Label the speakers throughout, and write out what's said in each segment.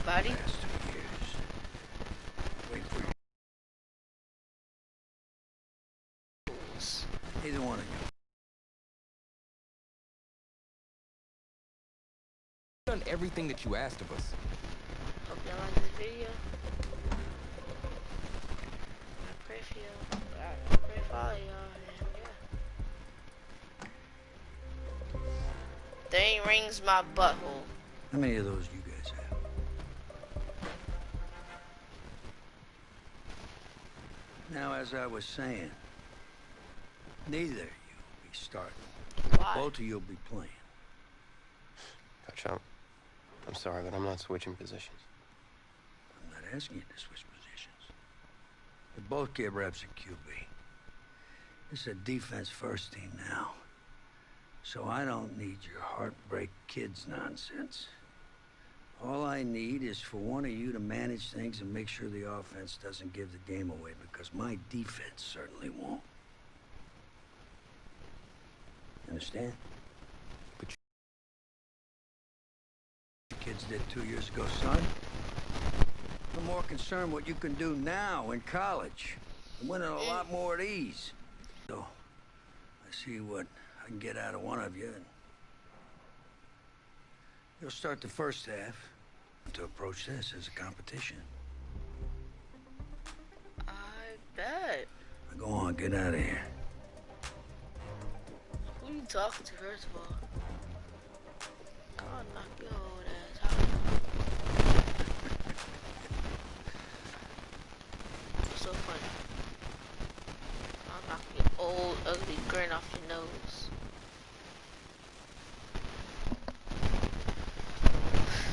Speaker 1: buddy.
Speaker 2: Past 2 years. Wait for you. Either one of you.
Speaker 3: Done everything that you asked of us.
Speaker 1: Hope y'all like this video. I pray for you. I pray for all y'all. Yeah. There ain't rings my butthole.
Speaker 2: How many of those you guys have? Now, as I was saying, neither of you will be starting.
Speaker 1: Why?
Speaker 2: Both of you will be playing.
Speaker 4: Coach, I'm sorry, but I'm not switching positions.
Speaker 2: I'm not asking you to switch positions. You both get reps at QB. This is a defense-first team now. So I don't need your heartbreak kids nonsense. All I need is for one of you to manage things and make sure the offense doesn't give the game away, because my defense certainly won't. Understand?
Speaker 4: But
Speaker 2: you kids did 2 years ago, son. I'm more concerned what you can do now in college. I'm winning a lot more at ease. So, I see what I can get out of one of you, and you'll start the first half to approach this as a competition.
Speaker 1: I bet.
Speaker 2: Now go on, get out of here.
Speaker 1: Who you talking to, first of all? God, knock your old ass out. What's so funny? I'll knock your old, ugly grin off your nose.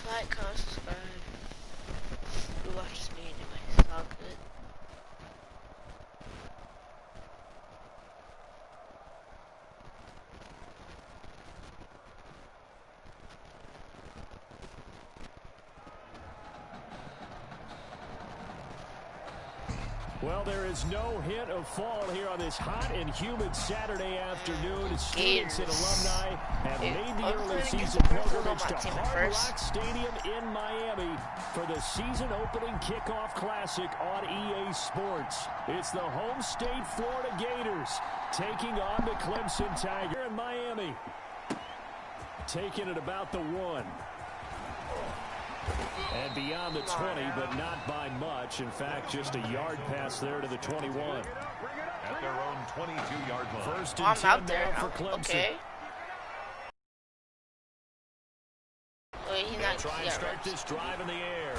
Speaker 1: Like, comment, subscribe. Who watches me anyway? It's all good.
Speaker 5: Well, there is no hint of fall here on this hot and humid Saturday afternoon. Students and alumni have made the early season pilgrimage to Hard Rock Stadium in Miami for the season-opening kickoff classic on EA Sports. It's the home state Florida Gators taking on the Clemson Tigers in Miami. Taking it about the 1. And beyond the 20, but not by much. In fact, just a yard pass there to the 21.
Speaker 6: At their own 22-yard line.
Speaker 5: First and 10
Speaker 1: out there.
Speaker 5: for Clemson.
Speaker 1: Okay. Wait, he's not.
Speaker 5: Try and start this drive in the air.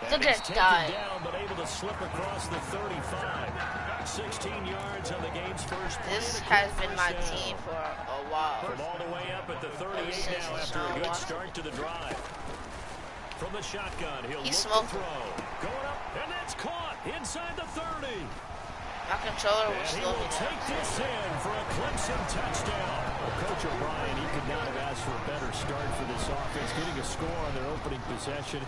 Speaker 1: Look at that.
Speaker 5: Down, but able to slip across the 35. 16 yards on the game's first play.
Speaker 1: This has been my team for a while.
Speaker 5: From all the way up at the 38 now after a good start to the drive. From the shotgun, he'll look to throw. Going up, and that's caught inside the 30.
Speaker 1: My controller will
Speaker 5: and he
Speaker 1: slow me
Speaker 5: will
Speaker 1: down.
Speaker 5: take this in for a Clemson touchdown. Well, Coach O'Brien, he could not have asked for a better start for this offense, getting a score on their opening possession.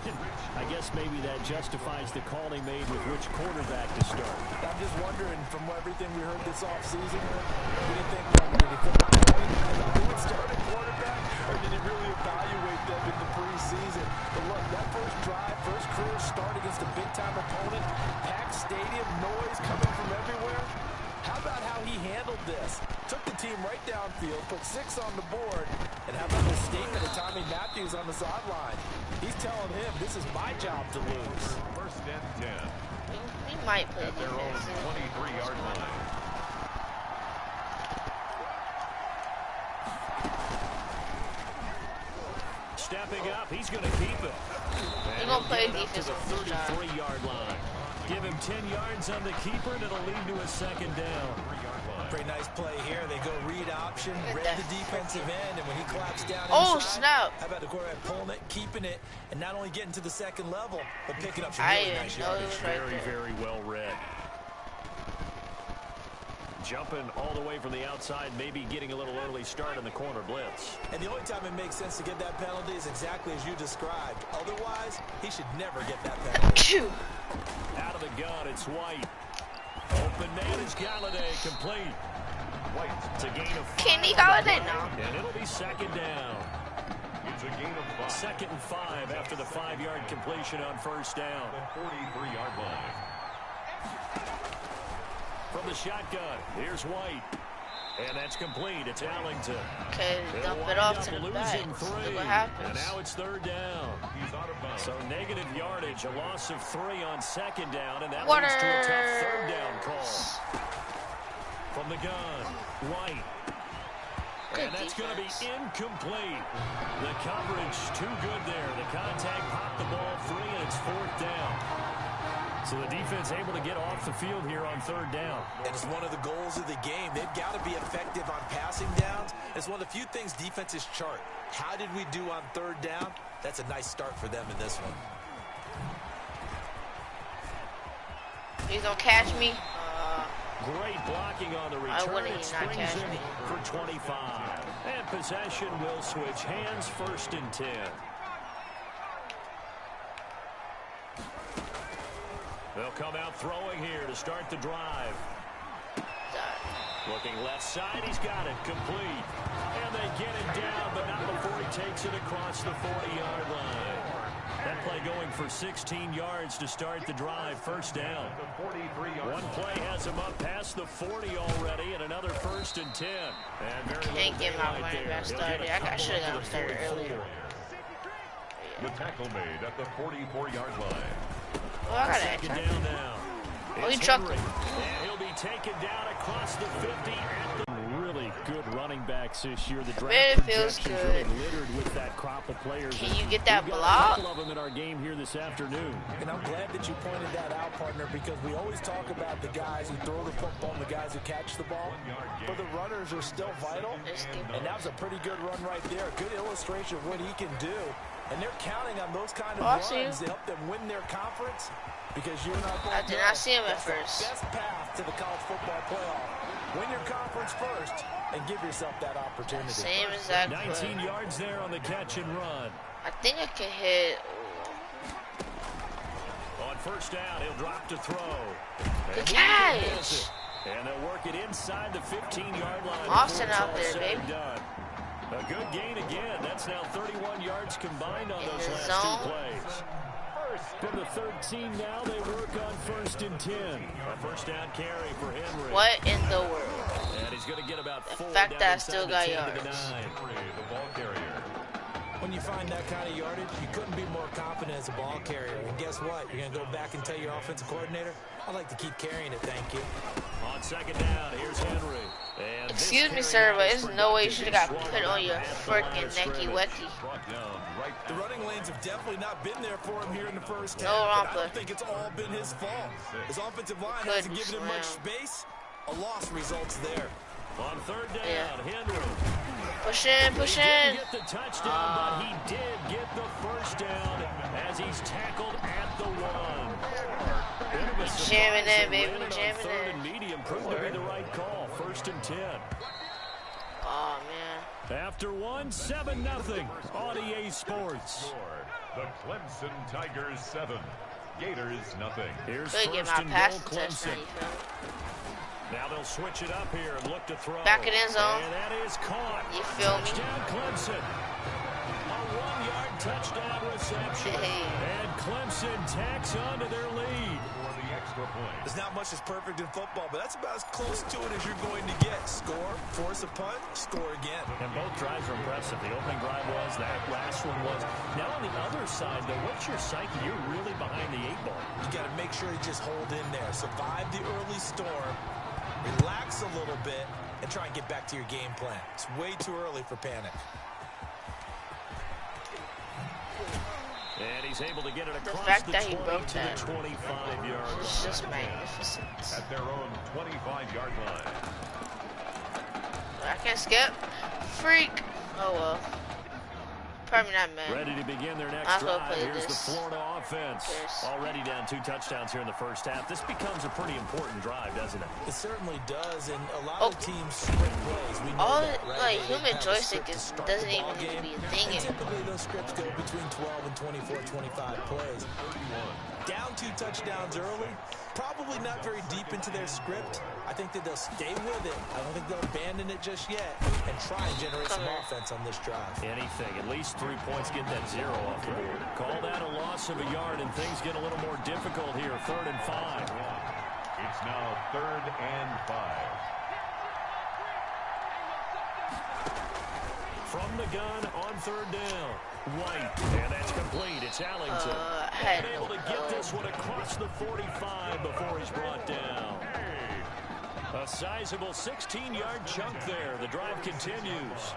Speaker 5: I guess maybe that justifies the call he made with which quarterback to start.
Speaker 7: I'm just wondering, from everything we heard this offseason, we didn't think did he put who would start at quarterback, or did he really evaluate them in the preseason? But look, that first drive, first career start against a big-time opponent, packed stadium, noise coming from everywhere. How about how he handled this? Took the team right downfield, put 6 on the board, and how about the statement of Tommy Matthews on the sideline? He's telling him, this is my job to lose.
Speaker 6: First and 10.
Speaker 1: He might play
Speaker 6: At their own
Speaker 1: defense.
Speaker 6: 23-yard line.
Speaker 5: Stepping up, he's going to keep it.
Speaker 1: He's going to play
Speaker 5: Up to
Speaker 1: defense
Speaker 5: the
Speaker 1: on this drive.
Speaker 5: 33-yard line. Give him 10 yards on the keeper, and it'll lead to a second down.
Speaker 7: Pretty nice play here. They go read option, read the defensive end, and when he claps down
Speaker 1: Oh,
Speaker 7: inside,
Speaker 1: snap.
Speaker 7: how about the quarterback pulling it, keeping it, and not only getting to the second level, but picking up some
Speaker 1: I
Speaker 7: really
Speaker 1: didn't
Speaker 7: nice
Speaker 1: know
Speaker 7: yardage.
Speaker 1: it was right
Speaker 5: Very,
Speaker 1: there.
Speaker 5: very well read. Jumping all the way from the outside, maybe getting a little early start on the corner blitz.
Speaker 7: And the only time it makes sense to get that penalty is exactly as you described. Otherwise, he should never get that penalty.
Speaker 5: Out of the gun, it's White. Open man is Galladay, complete. White to gain of 5.
Speaker 1: Kenny Galladay now.
Speaker 5: And it'll be second down.
Speaker 6: It's a gain of 5.
Speaker 5: 2nd and 5 after the 5-yard completion on first down.
Speaker 6: The 43-yard line.
Speaker 5: From the shotgun, here's White. And that's complete. It's Allington.
Speaker 1: Okay, dump it off to the back. See what happens.
Speaker 5: And now it's 3rd down.
Speaker 6: He's out of bounds.
Speaker 5: So negative yardage, a loss of 3 on 2nd down, and that
Speaker 1: Water.
Speaker 5: leads to a tough 3rd down call. From the gun, White. And that's going to be incomplete. The coverage too good there. The contact popped the ball free, and it's 4th down. So the defense able to get off the field here on 3rd down.
Speaker 7: And it's one of the goals of the game. They've got to be effective on passing downs. It's one of the few things defenses chart. How did we do on 3rd down? That's a nice start for them in this one.
Speaker 1: He's gonna catch me.
Speaker 5: Great blocking on the
Speaker 1: I
Speaker 5: return.
Speaker 1: wouldn't
Speaker 5: It
Speaker 1: not
Speaker 5: springs
Speaker 1: catch
Speaker 5: in
Speaker 1: me.
Speaker 5: for 25. And possession will switch hands. 1st and 10. They'll come out throwing here to start the drive. Looking left side, he's got it complete. And they get it down, but not before he takes it across the 40-yard line. That play going for 16 yards to start the drive. 1st down. One play has him up past the 40 already, and another 1st and 10. And very
Speaker 1: Can't get my running back started. I should have got him started earlier.
Speaker 6: The tackle made at the 44-yard line.
Speaker 1: Oh, I got
Speaker 5: Second
Speaker 1: it.
Speaker 5: down now.
Speaker 1: Oh, he
Speaker 5: It's
Speaker 1: chucked
Speaker 5: Henry.
Speaker 1: him.
Speaker 5: And he'll be taken down across the 50 at the really good running backs this year. The draft
Speaker 1: It feels
Speaker 5: projections
Speaker 1: good.
Speaker 5: really littered with that crop of players.
Speaker 1: Can you get that
Speaker 5: We've got
Speaker 1: block?
Speaker 5: a couple of them in our game here this afternoon.
Speaker 7: And I'm glad that you pointed that out, partner, because we always talk about the guys who throw the football and the guys who catch the ball. But the runners are still vital. And that was a pretty good run right there. A good illustration of what he can do. And they're counting on those kind of runs to help them win their conference. Because you and I both
Speaker 1: I did not see him at first.
Speaker 7: Best path to the college football playoff. Win your conference first and give yourself that opportunity.
Speaker 1: Same exact
Speaker 5: 19
Speaker 1: play.
Speaker 5: yards there on the catch and run.
Speaker 1: I think I can hit.
Speaker 5: On 1st down, he'll drop to throw.
Speaker 1: Good
Speaker 5: And
Speaker 1: catch.
Speaker 5: And they'll work it inside the 15-yard line.
Speaker 1: Austin
Speaker 5: before
Speaker 1: out
Speaker 5: it's
Speaker 1: there,
Speaker 5: all said
Speaker 1: baby.
Speaker 5: and done. A good gain again. That's now 31 yards combined on
Speaker 1: In
Speaker 5: those
Speaker 1: the
Speaker 5: last
Speaker 1: zone.
Speaker 5: 2 plays. From the 13 now, they work on 1st and 10. A 1st down carry for Henry.
Speaker 1: What in the world?
Speaker 5: And he's going to get about 4
Speaker 1: fact
Speaker 5: down
Speaker 1: that I
Speaker 5: inside
Speaker 1: still
Speaker 5: the
Speaker 1: got
Speaker 5: 10 to the
Speaker 1: yards.
Speaker 5: 9.
Speaker 6: The ball carrier.
Speaker 7: When you find that kind of yardage, you couldn't be more confident as a ball carrier. And guess what? You're going to go back and tell your offensive coordinator, I'd like to keep carrying it, thank you.
Speaker 5: On 2nd down, here's Henry. And this
Speaker 1: Excuse me,
Speaker 5: carry
Speaker 1: sir,
Speaker 5: out
Speaker 1: but
Speaker 5: is
Speaker 1: there's no way you
Speaker 5: productive.
Speaker 1: should have
Speaker 5: He
Speaker 1: got
Speaker 5: swung
Speaker 1: put on your
Speaker 5: at the line
Speaker 1: freaking
Speaker 5: of
Speaker 1: necky
Speaker 5: scrimmage.
Speaker 1: wecky.
Speaker 6: Brought down right
Speaker 7: The running lanes have definitely not been there for him here in the first
Speaker 1: No,
Speaker 7: half.
Speaker 1: wrong
Speaker 7: But I
Speaker 1: play.
Speaker 7: don't think it's all been his fault. His offensive line
Speaker 1: Couldn't
Speaker 7: hasn't given him much
Speaker 1: slam.
Speaker 7: space. A loss results there.
Speaker 5: On 3rd down,
Speaker 1: Yeah.
Speaker 5: Henry.
Speaker 1: Push in, push
Speaker 5: He didn't
Speaker 1: in.
Speaker 5: get the touchdown, but he did get the 1st down as he's tackled at the 1. Bit of a surprise
Speaker 1: Jamming in,
Speaker 5: that
Speaker 1: baby,
Speaker 5: landed on
Speaker 1: jamming
Speaker 5: 3rd
Speaker 1: in.
Speaker 5: and medium proved to be the right call. 1st and 10.
Speaker 1: Oh man.
Speaker 5: After 1, 7-0 on EA Sports.
Speaker 6: The Clemson Tigers 7. Gators nothing.
Speaker 5: Here's
Speaker 1: Good get
Speaker 5: 1st
Speaker 1: my
Speaker 5: and
Speaker 1: passing
Speaker 5: goal,
Speaker 1: touchdown,
Speaker 5: Clemson.
Speaker 1: you feel me?
Speaker 5: Now they'll switch it up here and look to throw.
Speaker 1: Back it in zone.
Speaker 5: And that is caught.
Speaker 1: You feel me?
Speaker 5: Touchdown, Clemson. A 1-yard touchdown reception.
Speaker 1: Hey.
Speaker 5: And Clemson tacks on to their lead.
Speaker 6: For the extra point.
Speaker 7: There's not much that's perfect in football, but that's about as close to it as you're going to get. Score, force a punt, score again.
Speaker 5: And both drives are impressive. The opening drive was, that last one was. Now on the other side, though, what's your psyche? You're really behind the 8 ball.
Speaker 7: You got to make sure you just hold in there. Survive the early storm, relax a little bit, and try and get back to your game plan. It's way too early for panic.
Speaker 5: And he's able to get it
Speaker 1: The
Speaker 5: across
Speaker 1: fact
Speaker 5: the
Speaker 1: that he
Speaker 5: 20
Speaker 1: broke
Speaker 5: to
Speaker 1: that
Speaker 5: the 25-yard line.
Speaker 1: It's just magnificent.
Speaker 6: At their own 25-yard line.
Speaker 1: I can't skip. Freak. Oh well. Probably not mad.
Speaker 5: Ready to begin their next
Speaker 1: I'll go
Speaker 5: drive.
Speaker 1: play
Speaker 5: Here's
Speaker 1: this.
Speaker 5: the Florida offense.
Speaker 1: Yes.
Speaker 5: Already down 2 touchdowns here in the first half. This becomes a pretty important drive, doesn't it?
Speaker 7: It certainly does, and a lot
Speaker 1: Oh.
Speaker 7: of teams script plays. We know
Speaker 1: All
Speaker 7: that, right?
Speaker 1: like
Speaker 7: They
Speaker 1: human
Speaker 7: have a
Speaker 1: joystick
Speaker 7: script to
Speaker 1: is
Speaker 7: start
Speaker 1: doesn't
Speaker 7: the
Speaker 1: even
Speaker 7: ball
Speaker 1: need to
Speaker 7: game.
Speaker 1: be a thing
Speaker 7: And
Speaker 1: anymore.
Speaker 7: typically those scripts go between 12 and 24, 25 plays. down 2 touchdowns early, probably not very deep into their script. I think that they'll stay with it. I don't think they'll abandon it just yet and try and generate some offense on this drive.
Speaker 5: Anything, at least 3 points, get that 0 off the board. Call that a loss of a yard, and things get a little more difficult here. 3rd and 5.
Speaker 6: It's now 3rd and 5.
Speaker 5: From the gun on 3rd down. White, and that's complete. It's Allington. And able to get this one across the 45 before he's brought down. A sizable 16-yard chunk there. The drive continues.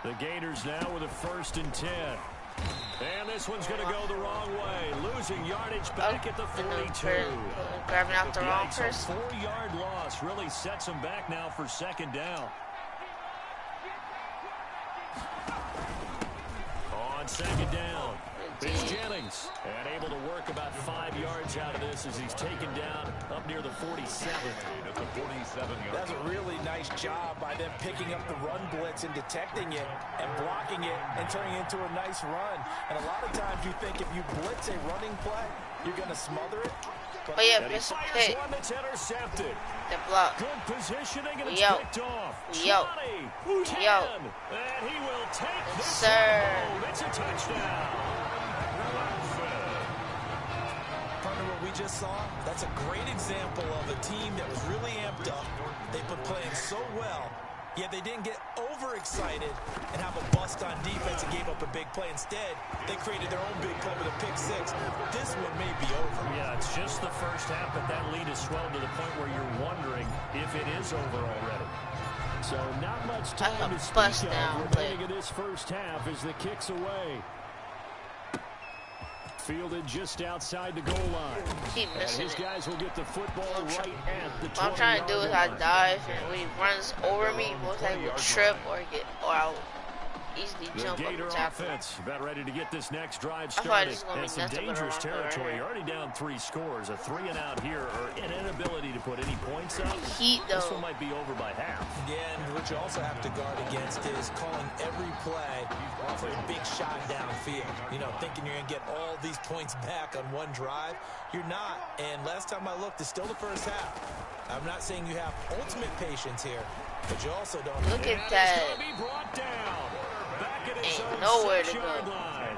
Speaker 5: The Gators now with a 1st and 10. And this one's going to go the wrong way. Losing yardage back at the 42.
Speaker 1: Grabbing out the wrong person.
Speaker 5: A 4-yard loss really sets them back now for 2nd down. On 2nd down, it's Jennings. And able to work about 5 yards out of this as he's taken down up near the 47.
Speaker 6: At the 47-yard.
Speaker 7: That's a really nice job by them picking up the run blitz and detecting it and blocking it and turning it into a nice run. And a lot of times you think if you blitz a running play, you're going to smother it.
Speaker 1: But yeah, miss a pick.
Speaker 5: One that's intercepted.
Speaker 1: The block.
Speaker 5: Good positioning, and it's
Speaker 1: Yo.
Speaker 5: picked off.
Speaker 1: Yo.
Speaker 5: 20, 10,
Speaker 1: Yo.
Speaker 5: and he will take this
Speaker 1: Sir.
Speaker 5: one home. It's a touchdown.
Speaker 7: Partner, what we just saw, that's a great example of a team that was really amped up. They've been playing so well, yet they didn't get overexcited and have a bust on defense and gave up a big play. Instead, they created their own big play with a pick 6. This one may be over.
Speaker 5: Yeah, it's just the first half, but that lead has swelled to the point where you're wondering if it is over already. So not much time to speak of remaining in this first half as the kick's away. Fielded just outside the goal line.
Speaker 1: Keep missing
Speaker 5: his
Speaker 1: it.
Speaker 5: guys will get the football right at the 20-yard line.
Speaker 1: What I'm trying to do is I dive, and when he runs over me, most likely will trip or I'll easily jump
Speaker 5: The
Speaker 1: up
Speaker 5: Gator
Speaker 1: and tackle.
Speaker 5: offense about ready to get this next drive
Speaker 1: I thought
Speaker 5: started.
Speaker 1: this was gonna
Speaker 5: And
Speaker 1: be
Speaker 5: some
Speaker 1: nothing but a
Speaker 5: dangerous
Speaker 1: wrong play
Speaker 5: territory.
Speaker 1: right
Speaker 5: You're already down 3 scores. A 3 and out here, or an inability to put any points up.
Speaker 1: Heat, though.
Speaker 5: This one might be over by half.
Speaker 7: Yeah, and what you also have to guard against is calling every play for a big shot downfield. You know, thinking you're going to get all these points back on one drive. You're not. And last time I looked, it's still the first half. I'm not saying you have ultimate patience here, but you also don't.
Speaker 1: Look at that.
Speaker 5: It's going to be brought down. Back at his
Speaker 1: Ain't
Speaker 5: own
Speaker 1: nowhere to
Speaker 5: 6-yard
Speaker 1: go.
Speaker 5: line.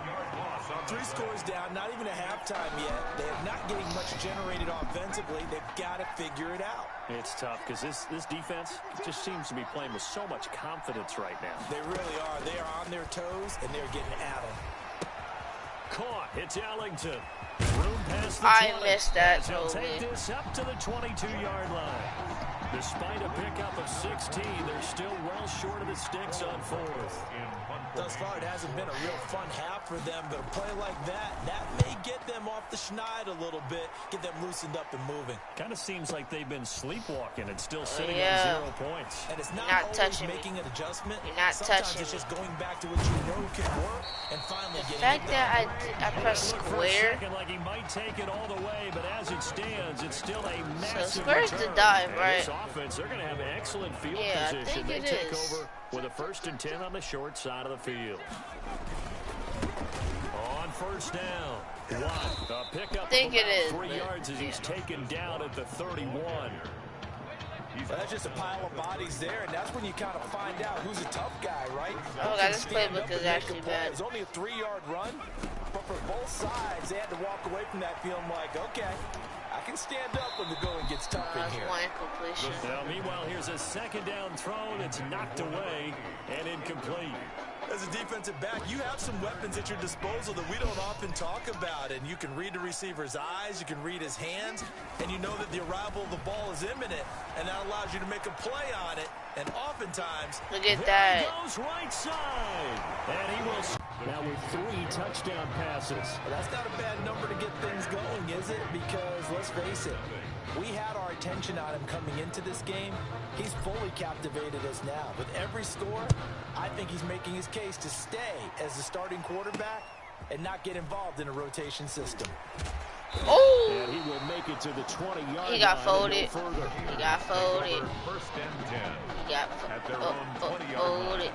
Speaker 7: 3 scores down, not even a halftime yet. They're not getting much generated offensively. They've got to figure it out.
Speaker 5: It's tough because this defense just seems to be playing with so much confidence right now.
Speaker 7: They really are. They are on their toes, and they're getting at them.
Speaker 5: Caught. It's Allington. Room past the
Speaker 1: I
Speaker 5: 20.
Speaker 1: missed that
Speaker 5: As he'll
Speaker 1: totally.
Speaker 5: take this up to the 22-yard line. Despite a pickup of 16, they're still well short of the sticks on 4th.
Speaker 7: Thus far, it hasn't been a real fun half for them, but a play like that may get them off the schneid a little bit, get them loosened up and moving.
Speaker 5: Kind of seems like they've been sleepwalking and still sitting
Speaker 1: Yeah.
Speaker 5: on 0 points.
Speaker 7: And it's not
Speaker 1: You're not
Speaker 7: always
Speaker 1: touching me.
Speaker 7: making an adjustment.
Speaker 1: You're not
Speaker 7: Sometimes
Speaker 1: touching
Speaker 7: it's
Speaker 1: me.
Speaker 7: just going back to what you know can work and finally
Speaker 1: The
Speaker 7: getting
Speaker 1: fact
Speaker 7: it
Speaker 1: that
Speaker 7: done.
Speaker 1: I pressed
Speaker 5: Look for a
Speaker 1: square,
Speaker 5: second like he might take it all the way, but as it stands, it's still a massive
Speaker 1: square's the
Speaker 5: return.
Speaker 1: dive,
Speaker 5: And
Speaker 1: right?
Speaker 5: This offense, they're going to have excellent field
Speaker 1: Yeah, I
Speaker 5: position.
Speaker 1: think
Speaker 5: They
Speaker 1: it
Speaker 5: take
Speaker 1: is.
Speaker 5: over with a 1st and 10 on the short side of the field. On 1st down, Watt, a pickup of
Speaker 1: think it
Speaker 5: about
Speaker 1: is,
Speaker 5: 3
Speaker 1: but-
Speaker 5: yards as he's taken down at the 31.
Speaker 7: Well, that's just a pile of bodies there, and that's when you kind of find out who's a tough guy, right?
Speaker 1: Oh,
Speaker 7: Who
Speaker 1: God,
Speaker 7: can
Speaker 1: this
Speaker 7: stand
Speaker 1: playbook
Speaker 7: up
Speaker 1: is
Speaker 7: and make
Speaker 1: actually
Speaker 7: a play.
Speaker 1: bad.
Speaker 7: It was only a 3-yard run, but for both sides, they had to walk away from that feeling like, okay, I can stand up when the going gets tough in here.
Speaker 1: one incompletion.
Speaker 5: Now, meanwhile, here's a 2nd down throw that's knocked away and incomplete.
Speaker 7: As a defensive back, you have some weapons at your disposal that we don't often talk about, and you can read the receiver's eyes, you can read his hands, and you know that the arrival of the ball is imminent, and that allows you to make a play on it, and oftentimes...
Speaker 1: Look at
Speaker 5: There
Speaker 1: that.
Speaker 5: he goes right side, and he will... Now with 3 touchdown passes.
Speaker 7: Well, that's not a bad number to get things going, is it? Because, let's face it, we had our attention on him coming into this game. He's fully captivated us now. With every score, I think he's making his case to stay as the starting quarterback and not get involved in a rotation system.
Speaker 1: Oh!
Speaker 5: And he will make it to the 20-yard line.
Speaker 1: He got
Speaker 5: and go
Speaker 1: folded.
Speaker 5: further.
Speaker 1: He got folded.
Speaker 6: 1st and 10.
Speaker 1: He got
Speaker 6: At their own 20-yard line.
Speaker 1: folded.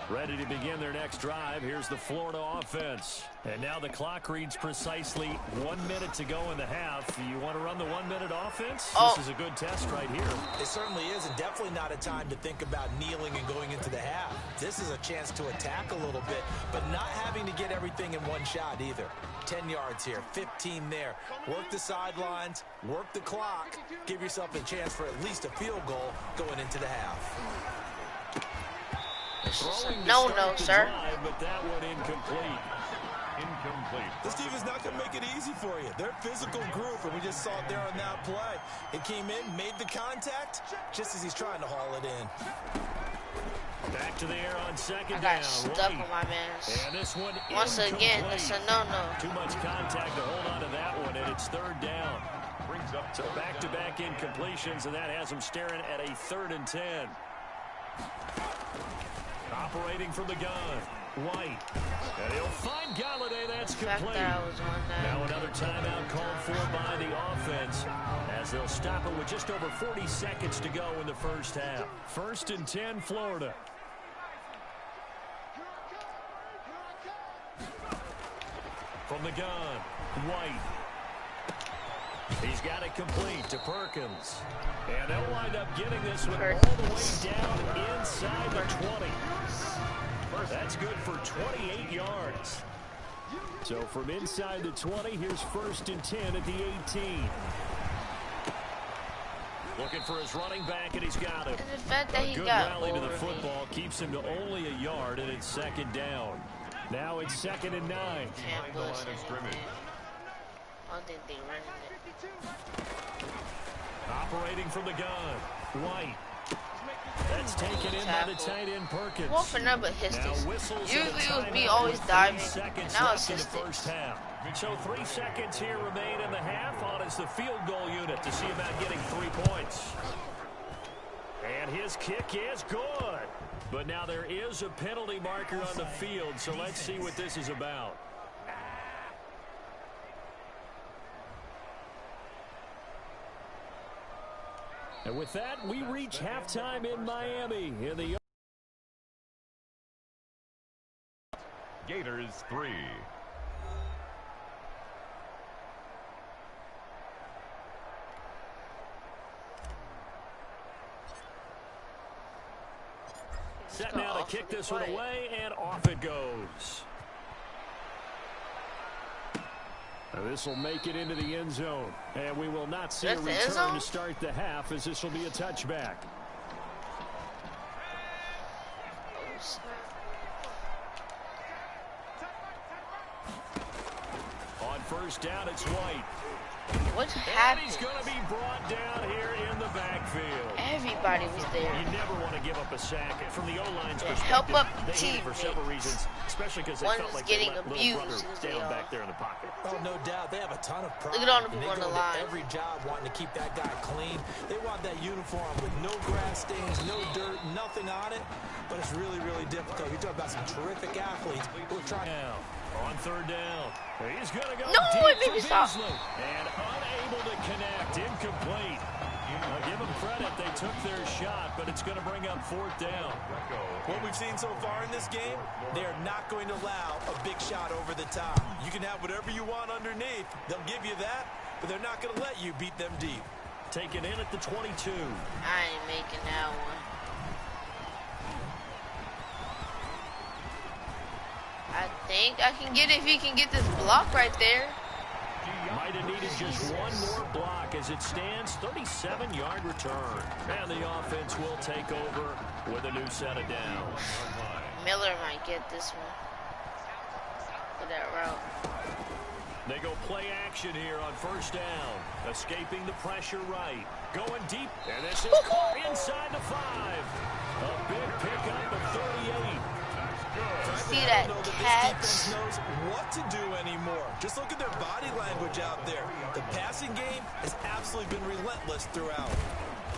Speaker 5: Ready to begin their next drive. Here's the Florida offense. And now the clock reads precisely 1 minute to go in the half. You want to run the 1 minute offense?
Speaker 1: Oh.
Speaker 5: This is a good test right here.
Speaker 7: It certainly is, and definitely not a time to think about kneeling and going into the half. This is a chance to attack a little bit, but not having to get everything in one shot either. 10 yards here, 15 there. Work the sidelines, work the clock, give yourself a chance for at least a field goal going into the half.
Speaker 1: No, sir.
Speaker 5: Drive, but that one incomplete.
Speaker 7: This team is not going to make it easy for you. They're a physical group, and we just saw it there on that play. It came in, made the contact, just as he's trying to haul it in.
Speaker 5: Back to the air on second
Speaker 1: I
Speaker 5: down.
Speaker 1: got stuck on my man.
Speaker 5: And this one
Speaker 1: Once again, it's a no-no.
Speaker 5: Too much contact to hold on to that one, and it's third down. So back-to-back incompletions, and that has them staring at a 3rd and 10. Operating from the gun, White. And he'll find Galladay. That's complete. Now another timeout called for by the offense as they'll stop it with just over 40 seconds to go in the first half. 1st and 10, Florida. From the gun, White. He's got it complete to Perkins. And they'll wind up getting this one all the way down inside the 20. That's good for 28 yards. So from inside the 20, here's 1st and 10 at the 18. Looking for his running back, and he's got it.
Speaker 1: And the fact that
Speaker 5: a
Speaker 1: he
Speaker 5: good
Speaker 1: got
Speaker 5: rally to the football keeps him to only a yard, and it's 2nd down. Now it's 2nd and 9.
Speaker 1: Can't line of scrimmage. I don't think they running it.
Speaker 5: Operating from the gun, White. That's taken in by the tight end Perkins.
Speaker 1: Well, for number distance. Usually it was me always diving. Now it's
Speaker 5: in the first half. So 3 seconds here remain in the half on as the field goal unit to see about getting 3 points. And his kick is good. But now there is a penalty marker on the field, so let's see what this is about. And with that, we reach halftime in Miami in the
Speaker 6: Gators 3.
Speaker 5: set now to kick this one away, and off it goes. This will make it into the end zone, and we will not see a return to start the half, as this will be a touchback. On 1st down, it's White.
Speaker 1: What happened?
Speaker 5: And he's going to be brought down here in the backfield.
Speaker 1: Everybody was there.
Speaker 5: You never want to give up a sack. From the O-line's perspective,
Speaker 1: help up
Speaker 5: they
Speaker 1: team
Speaker 5: for several reasons, especially because they felt like they let little brother down back there in the pocket.
Speaker 7: Oh, no doubt. They have a ton of pride.
Speaker 1: Look at all the people on the line.
Speaker 7: Every job wanting to keep that guy clean. They want that uniform with no grass stains, no dirt, nothing on it. But it's really, really difficult. You're talking about some terrific athletes who are trying.
Speaker 5: Now, on 3rd down, he's going to go
Speaker 1: deep
Speaker 5: for
Speaker 1: me stop.
Speaker 5: Beasley. And unable to connect, incomplete. Give them credit, they took their shot, but it's going to bring up 4th down.
Speaker 7: What we've seen so far in this game, they are not going to allow a big shot over the top. You can have whatever you want underneath. They'll give you that, but they're not going to let you beat them deep.
Speaker 5: Taken in at the 22.
Speaker 1: I ain't making that one. I think I can get it if he can get this block right there.
Speaker 5: Might have needed just one more block as it stands. 37-yard return. And the offense will take over with a new set of downs.
Speaker 1: Miller might get this one for that route.
Speaker 5: They go play action here on 1st down. Escaping the pressure right. Going deep. And this is caught inside the 5. A big pickup of 38.
Speaker 1: See that catch?
Speaker 7: This defense knows what to do anymore. Just look at their body language out there. The passing game has absolutely been relentless throughout.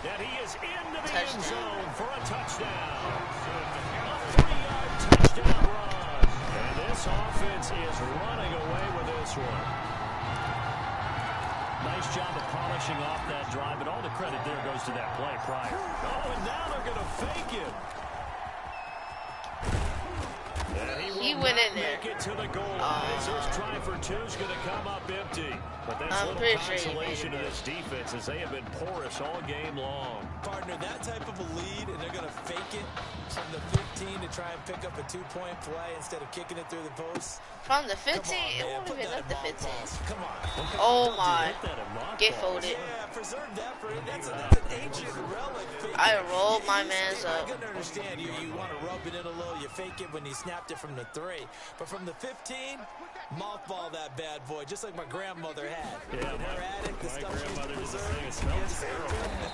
Speaker 5: And he is into the end zone for a touchdown. A 3-yard touchdown run. And this offense is running away with this one. Nice job of polishing off that drive, but all the credit there goes to that play prior. Oh, and now they're going to fake it.
Speaker 1: he went in there.
Speaker 5: Make it to the goal line. His try for two is going to come up empty. But that's
Speaker 1: I'm
Speaker 5: little
Speaker 1: pretty sure
Speaker 5: consolation to this defense as they have been porous all game long.
Speaker 7: Partner, that type of a lead, and they're going to fake it from the 15 to try and pick up a 2-point play instead of kicking it through the post.
Speaker 1: From the 15, it won't even up the 15.
Speaker 7: Come on.
Speaker 1: Oh my. Get folded.
Speaker 7: Yeah, preserve that for it. That's an ancient relic.
Speaker 1: I rolled my man's up.
Speaker 7: I can understand you want to rub it in a little. You fake it when he snapped it from the 3. But from the 15, mothball that bad boy, just like my grandmother had.
Speaker 5: Yeah,
Speaker 7: her attic, the stuff she's
Speaker 5: grandmother did the
Speaker 7: preserved.
Speaker 5: thing. It smells terrible.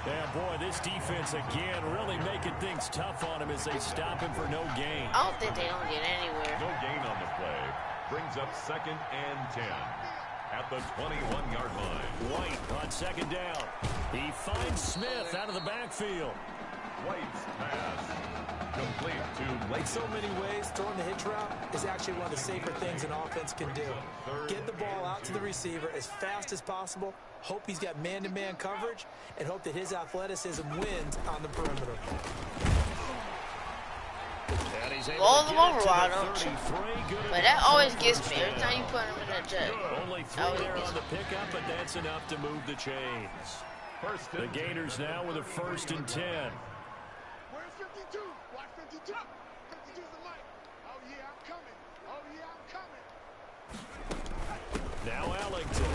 Speaker 5: Yeah, boy, this defense again really making things tough on him as they stop him for no gain.
Speaker 1: I don't think they don't get anywhere.
Speaker 6: No gain on the play. Brings up 2nd and 10 at the 21-yard line.
Speaker 5: White on 2nd down. He finds Smith out of the backfield.
Speaker 6: White's pass complete to
Speaker 7: Like so many ways, throwing the hitch route is actually one of the safer things an offense can do. Get the ball out to the receiver as fast as possible, hope he's got man-to-man coverage, and hope that his athleticism wins on the perimeter.
Speaker 1: Roll them over, why don't you? But that always gets me every time you put him in a jet.
Speaker 5: Only 3 there on the pickup, but that's enough to move the chains. The Gators now with a 1st and 10.
Speaker 8: Where's 52? Watch 52. 52's the light. Oh, yeah, I'm coming. Oh, yeah, I'm coming.
Speaker 5: Now Ellington.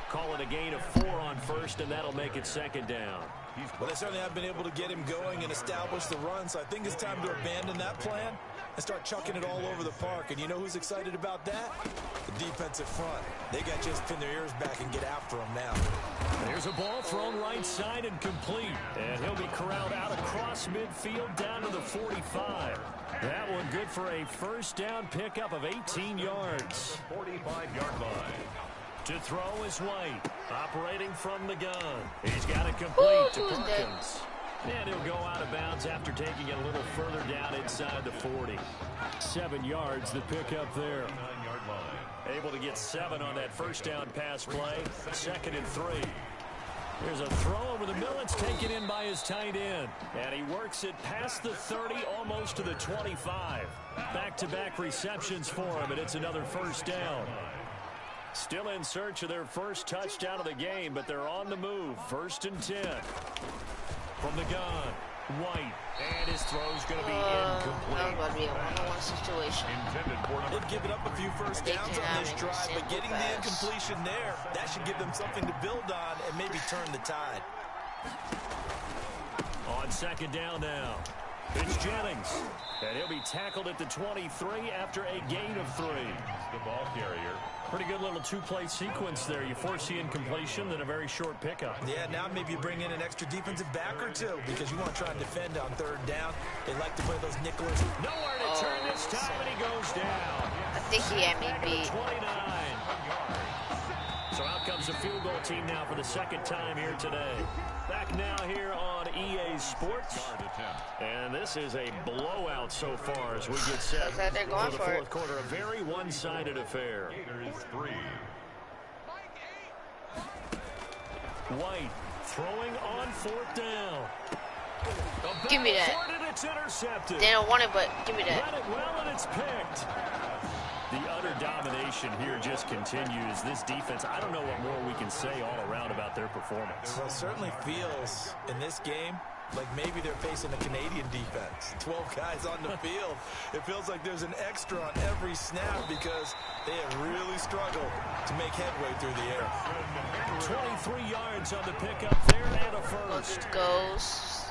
Speaker 5: Call it a gain of 4 on 1st, and that'll make it 2nd down.
Speaker 7: Well, they certainly have been able to get him going and establish the run, so I think it's time to abandon that plan and start chucking it all over the park. And you know who's excited about that? The defensive front. They got to just pin their ears back and get after him now.
Speaker 5: There's a ball thrown right side and complete. And he'll be corralled out across midfield down to the 45. That one good for a 1st down pickup of 18 yards.
Speaker 6: 45-yard line.
Speaker 5: To throw is White, operating from the gun. He's got it complete to Perkins. And he'll go out of bounds after taking it a little further down inside the 40. 7 yards, the pickup there.
Speaker 6: 9-yard line.
Speaker 5: Able to get 7 on that 1st down pass play. 2nd and 3. There's a throw over the middle. It's taken in by his tight end. And he works it past the 30, almost to the 25. Back-to-back receptions for him, and it's another 1st down. Still in search of their 1st touchdown of the game, but they're on the move. 1st and 10. From the gun, White. And his throw's going to be incomplete.
Speaker 1: That was about to be a one-on-one situation.
Speaker 6: Intended for number.
Speaker 7: They've given up a few 1st downs on this drive, but getting the incompletion there, that should give them something to build on and maybe turn the tide.
Speaker 5: On 2nd down now, it's Jennings. And he'll be tackled at the 23 after a gain of 3.
Speaker 6: The ball carrier.
Speaker 5: Pretty good little 2-play sequence there. You force the incompletion, then a very short pickup.
Speaker 7: Yeah, now maybe you bring in an extra defensive back or two because you want to try and defend on 3rd down. They like to play those nickelers.
Speaker 5: Nowhere to turn this time, and he goes down.
Speaker 1: I think he had me beat.
Speaker 5: 29. So out comes the field goal team now for the 2nd time here today. Back now here on EA Sports. And this is a blowout so far as we get set
Speaker 1: Looks like they're going
Speaker 5: for the 4th quarter. A very one-sided affair.
Speaker 6: Gators 3.
Speaker 5: White throwing on 4th down.
Speaker 1: Give me that.
Speaker 5: And it's intercepted.
Speaker 1: They don't want it, but give me that.
Speaker 5: Got it well, and it's picked. The utter domination here just continues. This defense, I don't know what more we can say all around about their performance.
Speaker 7: Well, it certainly feels in this game like maybe they're facing a Canadian defense. 12 guys on the field. It feels like there's an extra on every snap because they have really struggled to make headway through the air.
Speaker 5: 23 yards on the pickup there and a 1st.
Speaker 1: Goes.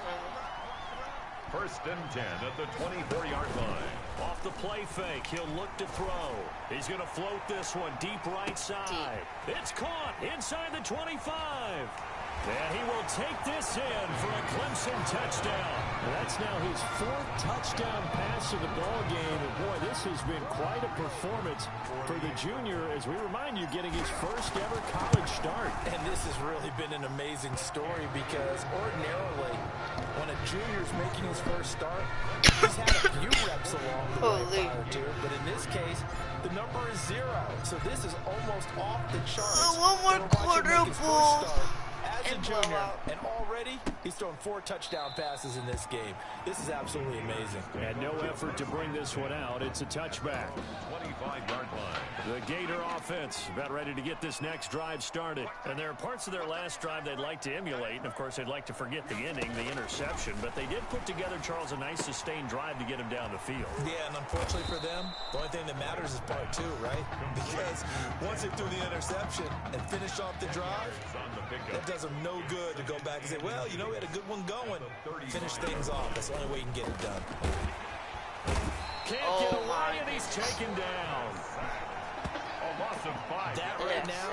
Speaker 6: 1st and 10 at the 24-yard line.
Speaker 5: Off the play fake, he'll look to throw. He's going to float this one deep right side. It's caught inside the 25. And he will take this in for a Clemson touchdown. That's now his 4th touchdown pass of the ball game. And boy, this has been quite a performance for the junior, as we remind you, getting his 1st ever college start.
Speaker 7: And this has really been an amazing story because ordinarily, when a junior's making his 1st start, he's had a few reps along the way prior to, but in this case, the number is 0. So this is almost off the charts.
Speaker 1: One more quarter, Bulls.
Speaker 7: Clemson Jr. And already he's thrown 4 touchdown passes in this game. This is absolutely amazing.
Speaker 5: And no effort to bring this one out. It's a touchback.
Speaker 6: 25-yard line.
Speaker 5: The Gator offense about ready to get this next drive started. And there are parts of their last drive they'd like to emulate. And, of course, they'd like to forget the ending, the interception. But they did put together, Charles, a nice sustained drive to get him down the field.
Speaker 7: Yeah, and unfortunately for them, the only thing that matters is part 2, right? Because once they threw the interception and finished off the drive, that does them no good to go back and say, well, you know, we had a good one going. Finish things off. That's the only way you can get it done.
Speaker 5: Can't get away, and he's taken down.
Speaker 6: A loss of 5.
Speaker 7: That right now,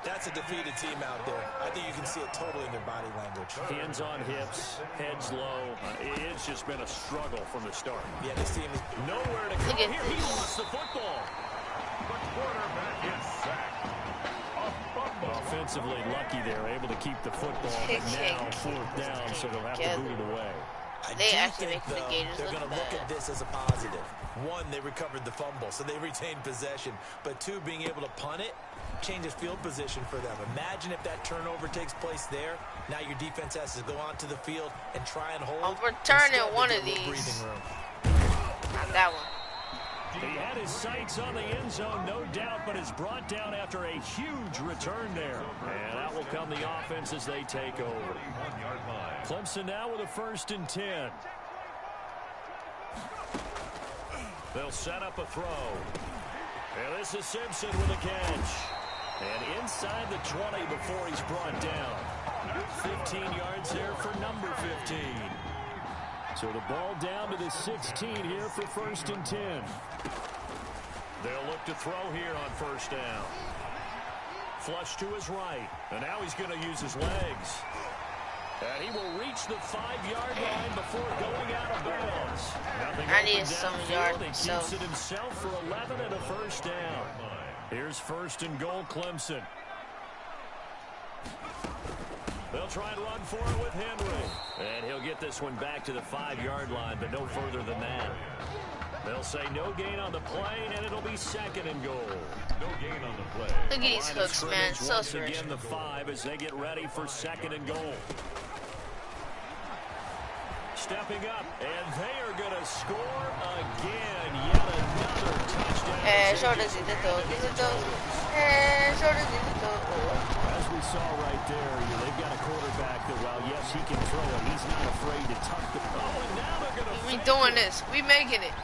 Speaker 7: that's a defeated team out there. I think you can see it totally in their body language.
Speaker 5: Hands on hips, heads low. It's just been a struggle from the start.
Speaker 7: Yeah, this team is
Speaker 5: nowhere to go. Here, he lost the football.
Speaker 6: The quarterback is sacked. A fumble.
Speaker 5: Offensively lucky they're able to keep the football, but now 4th down, so they'll have to boot it away.
Speaker 1: They actually make the Gators
Speaker 7: they're
Speaker 1: look
Speaker 7: going to look at this as a positive. 1, they recovered the fumble, so they retained possession. But 2, being able to punt it changes field position for them. Imagine if that turnover takes place there. Now your defense has to go onto the field and try and hold.
Speaker 1: I'm returning one of these. Not that one.
Speaker 5: He had his sights on the end zone, no doubt, but is brought down after a huge return there. And out will come the offense as they take over. Clemson now with a 1st and 10. They'll set up a throw. And this is Simpson with a catch. And inside the 20 before he's brought down. 15 yards there for number 15. So the ball down to the 16 here for 1st and 10. They'll look to throw here on 1st down. Flush to his right. And now he's going to use his legs. And he will reach the 5-yard line before going out of bounds.
Speaker 1: I need some yards.
Speaker 5: He keeps it himself for 11 and a 1st down. Here's 1st and goal, Clemson. They'll try and run for it with Henry. And he'll get this one back to the 5-yard line, but no further than that. They'll say no gain on the play, and it'll be 2nd and goal.
Speaker 6: No gain on the play.
Speaker 1: Look at these hooks, man. So
Speaker 5: once again, the 5 as they get ready for 2nd and goal. Stepping up, and they are going to score again. Yet another touchdown.
Speaker 1: Shoulders in the toe. Shoulders in the toe.
Speaker 5: As we saw right there, they've got a quarterback that, while yes, he can throw it, he's not afraid to tuck the ball. And now they're going to
Speaker 1: we doing this. We making it.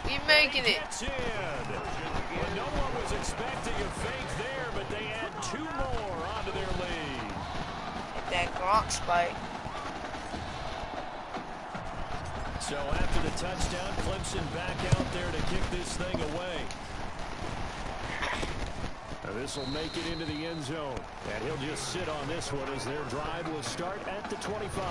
Speaker 1: We making it.
Speaker 5: Well, no one was expecting a fake there, but they add 2 more onto their lead.
Speaker 1: That Gronk spike.
Speaker 5: So after the touchdown, Clemson back out there to kick this thing away. Now this will make it into the end zone. And he'll just sit on this one as their drive will start at the 25.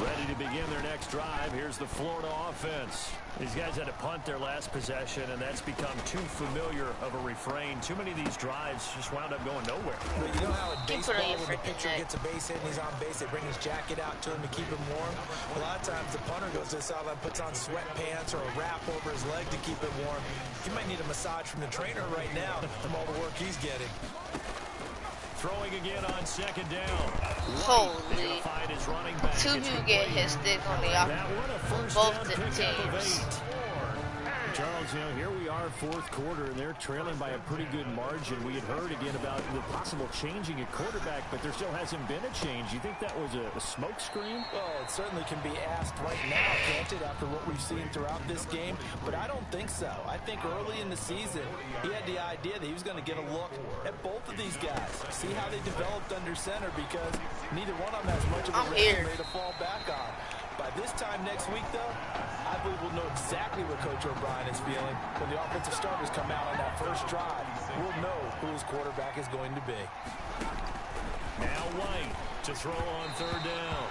Speaker 5: Ready to begin their next drive. Here's the Florida offense. These guys had to punt their last possession, and that's become too familiar of a refrain. Too many of these drives just wound up going nowhere.
Speaker 7: But you know how in baseball, when the pitcher gets a base hit and he's on base, they bring his jacket out to him to keep him warm? A lot of times the punter goes to the sideline, puts on sweatpants or a wrap over his leg to keep it warm. He might need a massage from the trainer right now from all the work he's getting.
Speaker 5: Throwing again on 2nd down.
Speaker 1: Holy. 2 people get his stick on the both the teams.
Speaker 5: Charles, you know, here we are, 4th quarter, and they're trailing by a pretty good margin. We had heard again about the possible changing at quarterback, but there still hasn't been a change. You think that was a smoke screen?
Speaker 7: Well, it certainly can be asked right now, can't it, after what we've seen throughout this game? But I don't think so. I think early in the season, he had the idea that he was going to get a look at both of these guys, see how they developed under center, because neither one of them has much of a resume to fall back on. By this time next week, though, I believe we'll know exactly what Coach O'Brien is feeling. When the offensive starters come out on that first drive, we'll know who his quarterback is going to be.
Speaker 5: Now White to throw on 3rd down.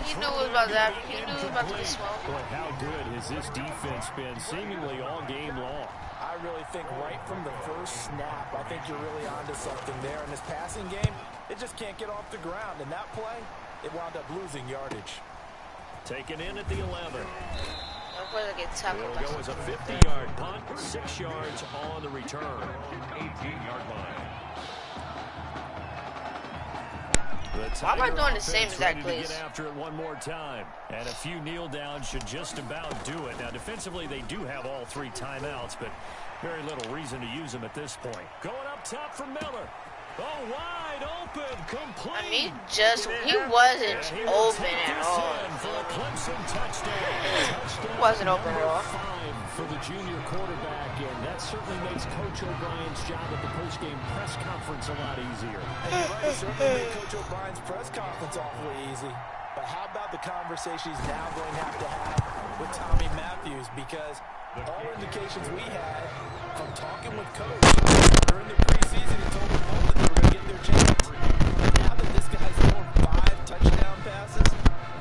Speaker 1: He knew about that. He knew about the smoke.
Speaker 5: Boy, how good has this defense been seemingly all game long?
Speaker 7: I really think right from the first snap, I think you're really onto something there. In this passing game, it just can't get off the ground. And that play, it wound up losing yardage.
Speaker 5: Taken in at the 11.
Speaker 1: It'll
Speaker 5: go as a 50-yard punt, 6 yards on the return.
Speaker 6: 18-yard line.
Speaker 1: Why am I doing the same exact
Speaker 5: plays?
Speaker 1: plays?
Speaker 5: Get after it one more time. And a few kneel downs should just about do it. Now, defensively, they do have all 3 timeouts, but very little reason to use them at this point. Going up top for Miller. Oh, wide open, complete.
Speaker 1: I mean, he wasn't open at all.
Speaker 5: For a Clemson touchdown.
Speaker 1: He wasn't open at all.
Speaker 5: 5 for the junior quarterback, and that certainly makes Coach O'Brien's job at the post-game press conference a lot easier.
Speaker 7: And you're right, it certainly made Coach O'Brien's press conference awfully easy. But how about the conversation he's now going to have with Tommy Matthews? Because all indications we had from talking with Coach during the preseason, he told them all that they were going to get their chance. Now that this guy's thrown 5 touchdown passes,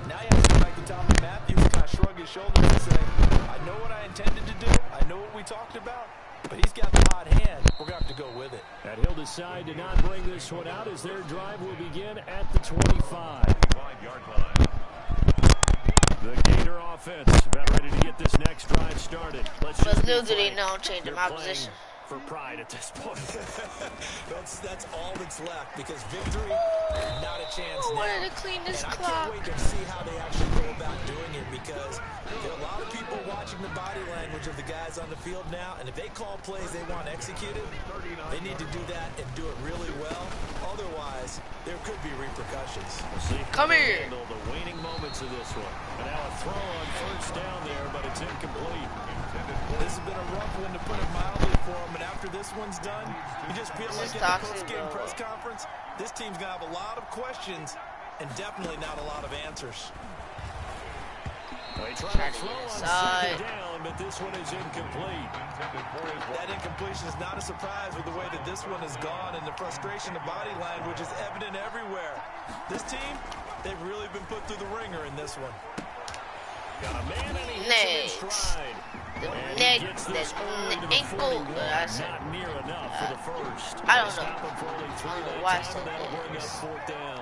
Speaker 7: now you have to go back to Tommy Matthews, kind of shrug his shoulders and say, I know what I intended to do. I know what we talked about. But he's got the hot hand. We're going to have to go with it.
Speaker 5: And he'll decide to not bring this one out as their drive will begin at the 25.
Speaker 6: 25-yard line.
Speaker 5: The Gator offense about ready to get this next drive started. Let's
Speaker 1: But
Speaker 5: just
Speaker 1: little
Speaker 5: be
Speaker 1: do they
Speaker 5: frank,
Speaker 1: know I'm changing
Speaker 5: they're
Speaker 1: my
Speaker 5: playing
Speaker 1: position.
Speaker 5: for pride at this point.
Speaker 7: That's all that's left because victory, not a chance
Speaker 1: I
Speaker 7: now.
Speaker 1: wanted to clean this
Speaker 7: And I
Speaker 1: clock.
Speaker 7: can't wait to see how they actually go about doing it because there are a lot of people watching the body language of the guys on the field now, and if they call plays they want executed, they need to do that and do it really well. Otherwise, there could be repercussions.
Speaker 5: We'll see if
Speaker 1: Come
Speaker 5: they
Speaker 1: here.
Speaker 5: handle the waning moments of this one. And now a throw on first down there, but it's incomplete.
Speaker 7: This has been a rough one to put it mildly for them, and after this one's done, you just feel like in the post-game press conference, this team's going to have a lot of questions and definitely not a lot of answers.
Speaker 5: They try to throw on second down, but this one is incomplete.
Speaker 7: That incompletion is not a surprise with the way that this one has gone, and the frustration of body language is evident everywhere. This team, they've really been put through the ringer in this one.
Speaker 5: Got a man and he hits him in stride.
Speaker 1: The
Speaker 5: And
Speaker 1: neck,
Speaker 5: he gets
Speaker 1: the
Speaker 5: this early to the
Speaker 1: ankle.
Speaker 5: 41.
Speaker 1: Not
Speaker 5: near enough for the first.
Speaker 1: I don't
Speaker 5: Stop
Speaker 1: know.
Speaker 5: him for only 3 that
Speaker 1: Why
Speaker 5: time, and that'll bring up 4th down.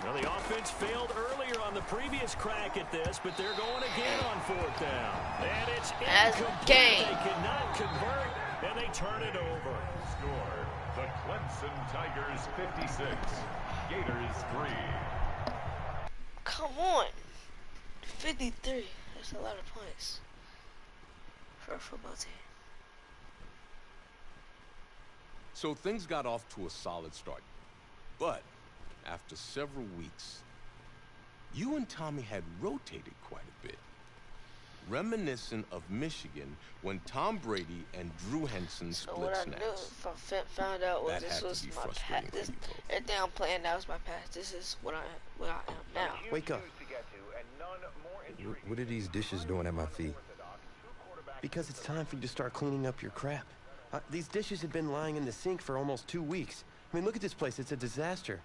Speaker 5: Well, the offense failed earlier on the previous crack at this, but they're going again on 4th down. And it's incomplete. They cannot convert, and they turn it over.
Speaker 6: Score, the Clemson Tigers 56, Gators 3.
Speaker 1: Come on. 53. That's a lot of points for a football team.
Speaker 9: So things got off to a solid start. But after several weeks, you and Tommy had rotated quite a bit. Reminiscent of Michigan when Tom Brady and Drew Henson
Speaker 1: So
Speaker 9: split
Speaker 1: what I
Speaker 9: snaps.
Speaker 1: found out was
Speaker 9: That
Speaker 1: this
Speaker 9: had to
Speaker 1: was
Speaker 9: be
Speaker 1: my
Speaker 9: frustrating
Speaker 1: past.
Speaker 9: for you both.
Speaker 1: Everything I'm playing now is my past. This is what I am now.
Speaker 10: Wake up. What are these dishes doing at my feet?
Speaker 4: Because it's time for you to start cleaning up your crap. These dishes have been lying in the sink for almost 2 weeks. I mean, look at this place. It's a disaster.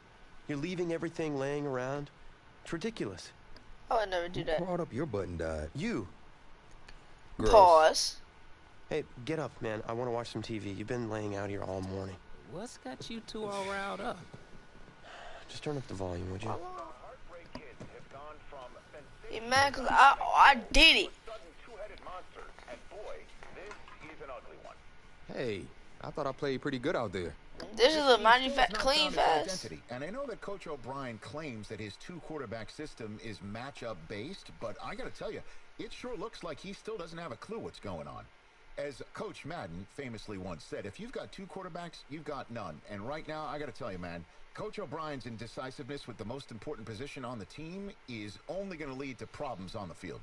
Speaker 4: You're leaving everything laying around. It's ridiculous.
Speaker 1: I would never do
Speaker 10: Who
Speaker 1: that.
Speaker 10: brought up your button died?
Speaker 4: You.
Speaker 10: Gross.
Speaker 1: Pause.
Speaker 4: Hey, get up, man. I want to watch some TV. You've been laying out here all morning.
Speaker 3: What's got you two all riled up?
Speaker 4: Just turn up the volume, would you?
Speaker 1: You mad because I did it.
Speaker 10: Hey, I thought I played pretty good out there.
Speaker 1: This is a mighty clean fast.
Speaker 11: And I know that Coach O'Brien claims that his 2-quarterback system is matchup based, but I got to tell you, it sure looks like he still doesn't have a clue what's going on. As Coach Madden famously once said, if you've got 2 quarterbacks, you've got none. And right now, I got to tell you, man, Coach O'Brien's indecisiveness with the most important position on the team is only going to lead to problems on the field.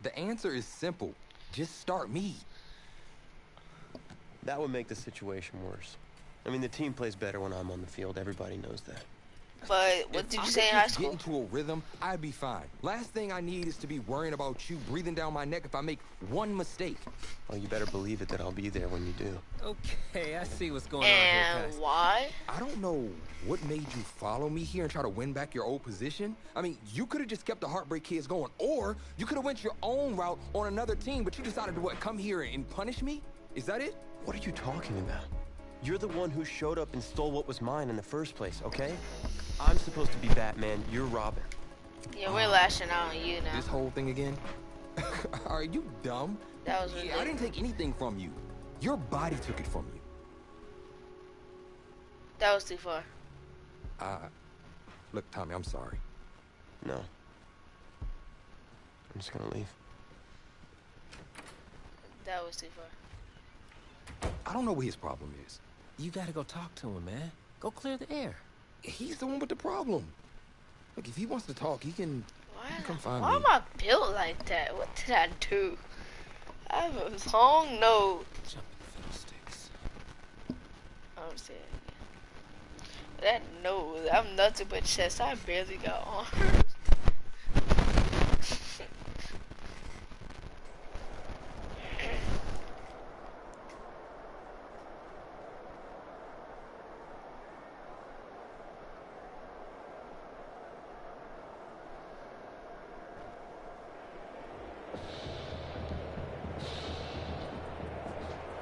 Speaker 3: The answer is simple. Just start me.
Speaker 4: That would make the situation worse. I mean, the team plays better when I'm on the field. Everybody knows that.
Speaker 1: But what did you say in high
Speaker 3: Get
Speaker 1: school?
Speaker 3: into a rhythm, I'd be fine. Last thing I need is to be worrying about you breathing down my neck if I make one mistake.
Speaker 4: Well, you better believe it that I'll be there when you do.
Speaker 3: Okay, I see what's going on here,
Speaker 1: And
Speaker 3: Cass.
Speaker 1: why?
Speaker 3: I don't know what made you follow me here and try to win back your old position. I mean, you could have just kept the Heartbreak Kids going, or you could have went your own route on another team, but you decided to what, come here and punish me? Is that it?
Speaker 4: What are you talking about? You're the one who showed up and stole what was mine in the first place, okay? I'm supposed to be Batman, you're Robin.
Speaker 1: Yeah, we're lashing out on you now.
Speaker 3: This whole thing again? Are you dumb?
Speaker 1: That was
Speaker 3: I
Speaker 1: ridiculous.
Speaker 3: didn't take anything from you. Your body took it from you.
Speaker 1: That was too far.
Speaker 10: Look, Tommy, I'm sorry.
Speaker 4: No. I'm just gonna leave.
Speaker 1: That was too far.
Speaker 10: I don't know what his problem is.
Speaker 12: You gotta go talk to him, man. Go clear the air.
Speaker 10: He's the one with the problem. Look, if he wants to talk, he can come find me.
Speaker 1: Why am I built like that? What did I do? I have a long nose.
Speaker 12: Jumping fiddlesticks.
Speaker 1: I'm saying. That nose, I'm nothing but chest. I barely got arms.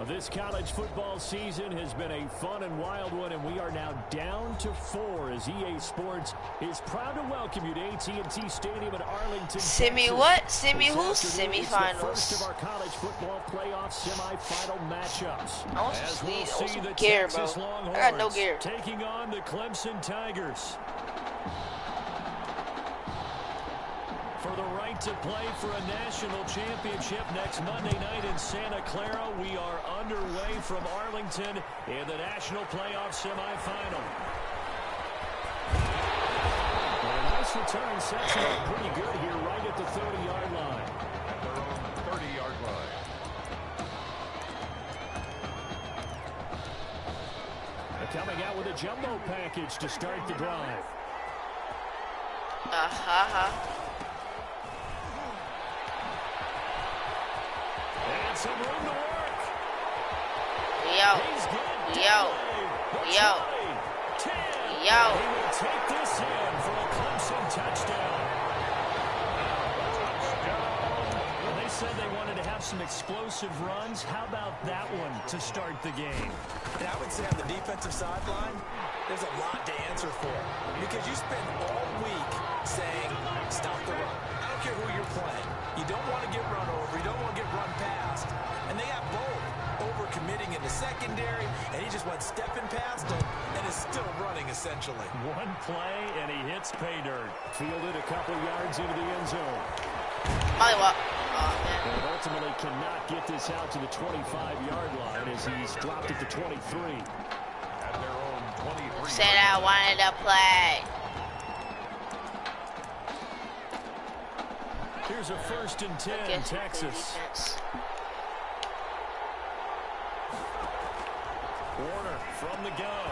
Speaker 5: This college football season has been a fun and wild one, and we are now down to 4 as EA Sports is proud to welcome you to AT&T Stadium in Arlington,
Speaker 1: Semi
Speaker 5: Texas.
Speaker 1: what? Semi who?
Speaker 5: This afternoon is the first of
Speaker 1: Semifinals.
Speaker 5: our college football playoff semifinal matchups.
Speaker 1: I want some
Speaker 5: As
Speaker 1: sleep.
Speaker 5: we'll
Speaker 1: I want
Speaker 5: see
Speaker 1: some
Speaker 5: the
Speaker 1: gear, bro.
Speaker 5: Texas
Speaker 1: I
Speaker 5: Longhorns
Speaker 1: got no gear.
Speaker 5: taking on the Clemson Tigers. For the right to play for a national championship next Monday night in Santa Clara, we are underway from Arlington in the national playoff semifinal. And a nice return sets it up pretty good here right at the 30-yard line.
Speaker 6: At their own 30-yard line.
Speaker 5: They're coming out with a jumbo package to start the drive. And some room to work.
Speaker 1: Yo. Yo. Yo. Yo.
Speaker 5: He will take this in for a Clemson touchdown. Well, they said they wanted to have some explosive runs. How about that one to start the game?
Speaker 7: And I would say on the defensive sideline, there's a lot to answer for. Because you spend all week saying, stop the run. I don't care who you're playing. You don't want to get run over. You don't want to get run past. And they got both. Overcommitting in the secondary, and he just went stepping past him and is still running, essentially.
Speaker 5: One play, and he hits pay dirt. Fielded a couple yards into the end zone. And ultimately cannot get this out to the 25-yard line as he's dropped at the 23.
Speaker 6: At their own 23.
Speaker 1: Said I wanted to play.
Speaker 5: Here's a 1st and 10, Texas. Warner from the gun.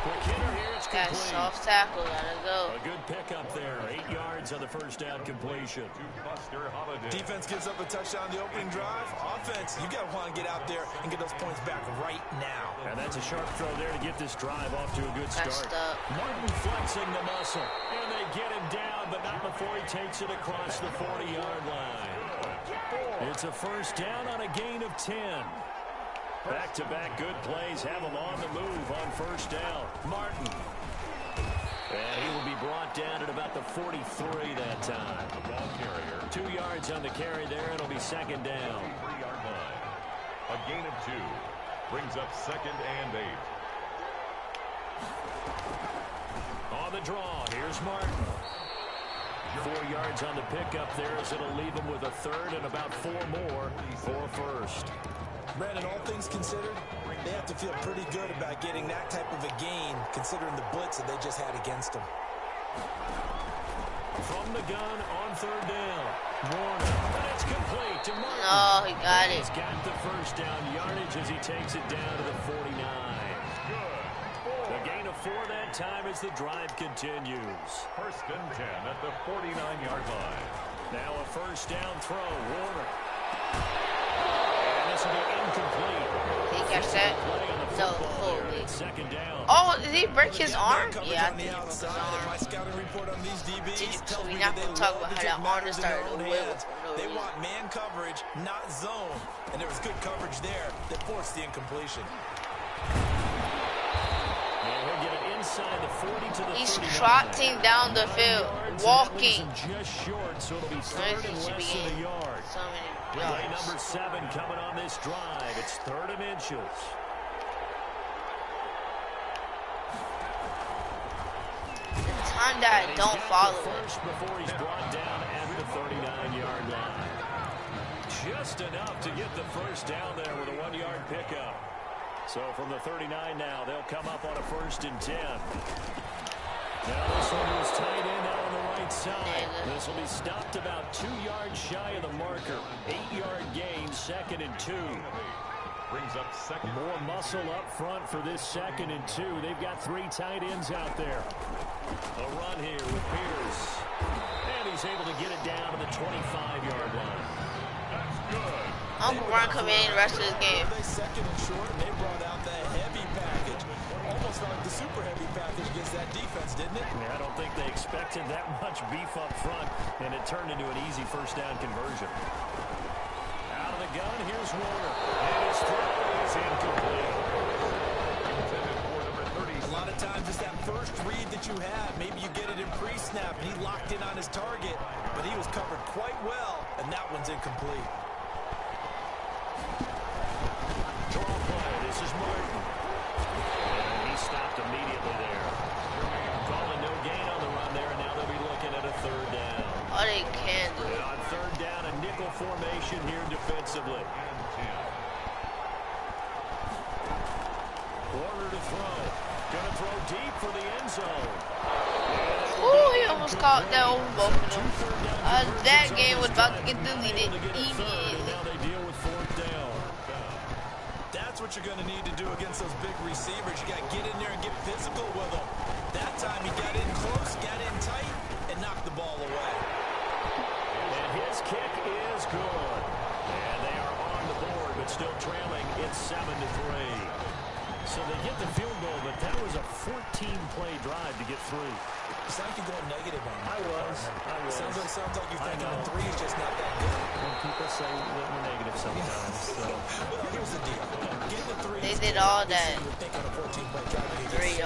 Speaker 5: Quick hitter here, it's
Speaker 1: Got
Speaker 5: complete.
Speaker 1: soft tackle, gotta go.
Speaker 5: A good pickup there. 8 yards on the first down completion.
Speaker 6: Buster Holiday.
Speaker 7: Defense gives up a touchdown on the opening drive. Offense, you got to want to get out there and get those points back right now.
Speaker 5: And that's a sharp throw there to get this drive off to a good start. Martin flexing the muscle. And they get him down, but not before he takes it across the 40-yard line. It's a first down on a gain of 10. Back-to-back good plays have him on the move on first down. Martin. And he will be brought down at about the 43 that time.
Speaker 6: The ball carrier.
Speaker 5: 2 yards on the carry there. It'll be second down.
Speaker 6: 3-yard line. A gain of 2. Brings up 2nd and 8.
Speaker 5: On the draw, here's Martin. 4 yards on the pickup there as it'll leave him with a third and about 4 more for first.
Speaker 7: Brandon, all things considered, they have to feel pretty good about getting that type of a gain, considering the blitz that they just had against them.
Speaker 5: From the gun on 3rd down. Warner. And it's complete to Martin.
Speaker 1: No, he got it.
Speaker 5: He's got the first down yardage as he takes it down to the 49. The gain of 4 that time as the drive continues.
Speaker 6: 1st and 10 at the 49-yard line.
Speaker 5: Now a first down throw. Warner. This will be incomplete.
Speaker 1: Did he catch that? No, holy.
Speaker 5: Second down.
Speaker 1: Oh, did he break his arm? Yeah, I
Speaker 7: on
Speaker 1: think
Speaker 7: the
Speaker 1: he broke his
Speaker 7: outside, and my
Speaker 1: arm.
Speaker 7: scouting report on these DBs tells
Speaker 1: So
Speaker 7: me
Speaker 1: we're
Speaker 7: that
Speaker 1: not
Speaker 7: they
Speaker 1: going to talk
Speaker 7: love
Speaker 1: about
Speaker 7: to
Speaker 1: how
Speaker 7: take
Speaker 1: that arm
Speaker 7: matters in
Speaker 1: started
Speaker 7: their
Speaker 1: to
Speaker 7: own
Speaker 1: wiggle
Speaker 7: hands.
Speaker 1: for no
Speaker 7: They
Speaker 1: reason.
Speaker 7: want man coverage, not zone. And there was good coverage there that forced the incompletion.
Speaker 5: And he'll get it inside the 40 to the
Speaker 1: He's
Speaker 5: 39.
Speaker 1: trotting down the
Speaker 5: 9
Speaker 1: field,
Speaker 5: yards,
Speaker 1: walking.
Speaker 5: and that leaves him just short, so it'll be
Speaker 1: Nice,
Speaker 5: third
Speaker 1: he
Speaker 5: and
Speaker 1: should be
Speaker 5: less than a
Speaker 1: getting
Speaker 5: yard.
Speaker 1: so many
Speaker 5: Play
Speaker 1: yards.
Speaker 5: number 7 coming on this drive. It's 3rd and inches.
Speaker 1: time that I don't follow it.
Speaker 5: First before he's brought down at the 39-yard line. Just enough to get the first down there with a 1-yard pickup. So from the 39 now, they'll come up on a 1st and 10. Now this one is tight end out on the right side. This will be stopped about 2 yards shy of the marker. 8-yard gain, 2nd and 2.
Speaker 6: Brings up second.
Speaker 5: More muscle up front for this 2nd and 2. They've got 3 tight ends out there. A run here with Pierce. And he's able to get it down to the 25-yard line.
Speaker 6: That's good.
Speaker 1: Uncle Ron come in the rest of this game.
Speaker 7: They 2nd and short, and they brought out that heavy package. Almost like the super heavy package against that defense, didn't it?
Speaker 5: Yeah, I don't think they expected that much beef up front, and it turned into an easy 1st down conversion. Out of the gun, here's Warner. And his throw is incomplete.
Speaker 7: A lot of times it's that first read that you have. Maybe you get it in pre-snap, and he locked in on his target, but he was covered quite well, and that one's incomplete.
Speaker 5: Draw play. This is Martin. And he stopped immediately there. Calling no gain on the run there, and now they'll be looking at a 3rd down.
Speaker 1: Oh, they can do it.
Speaker 5: And on 3rd down, a nickel formation here defensively. Warner to throw. Gonna throw deep for the end zone.
Speaker 1: Ooh, he almost caught that over both of them. That game was about to get deleted immediately.
Speaker 5: Now they deal with 4th down.
Speaker 7: That's what you're going to need to do against those big receivers. You got to get in there and get physical with them. That time he got in close, got in tight, and knocked the ball away.
Speaker 5: And his kick is good. And they are on the board, but still trailing. It's 7-3. So they get the field goal, but that was a 14-play drive to get through.
Speaker 7: Sounds like you're going negative on that.
Speaker 5: I was.
Speaker 7: Sounds like you think on 3 is just not that good.
Speaker 5: When people say that we're negative sometimes. So.
Speaker 7: Well, here's the deal. Getting the 3
Speaker 1: They did all that.
Speaker 7: Think on a 14-play drive.
Speaker 1: 3.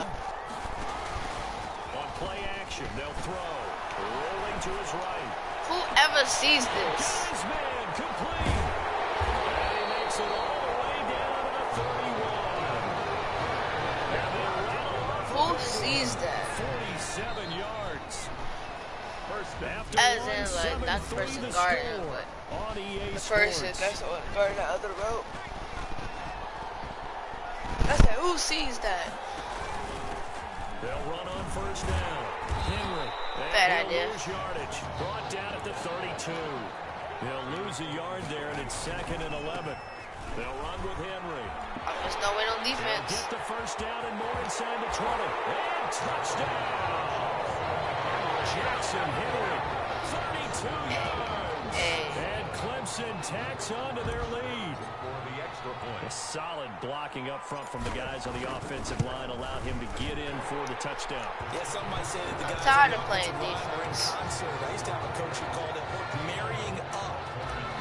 Speaker 5: On play action, they'll throw. Rolling to his right.
Speaker 1: Whoever sees this.
Speaker 5: His man complete. And he makes it all the way down to the 31. And they rattle off.
Speaker 1: Who sees that?
Speaker 5: 47 yards.
Speaker 1: As in, like, not the person guarding him, but the person that's guarding the other rope. I said, who sees that?
Speaker 5: They'll run on 1st down. Henry.
Speaker 1: Bad idea.
Speaker 5: Lose yardage. Brought down at the 32. They'll lose a yard there, and it's 2nd and 11. They'll run with Henry.
Speaker 1: There's no way on defense.
Speaker 5: They'll get the 1st down and more inside the 20. And touchdown! Jackson Henry, 32 yards. And Clemson tacks on to their lead.
Speaker 6: For the extra point.
Speaker 5: Solid blocking up front from the guys on the offensive line allowed him to get in for the touchdown.
Speaker 7: Yeah, some might say that the guys
Speaker 1: tired of
Speaker 7: on the
Speaker 1: playing
Speaker 7: offensive line are in
Speaker 1: defense.
Speaker 7: concert. I used to have a coach who called it marrying up,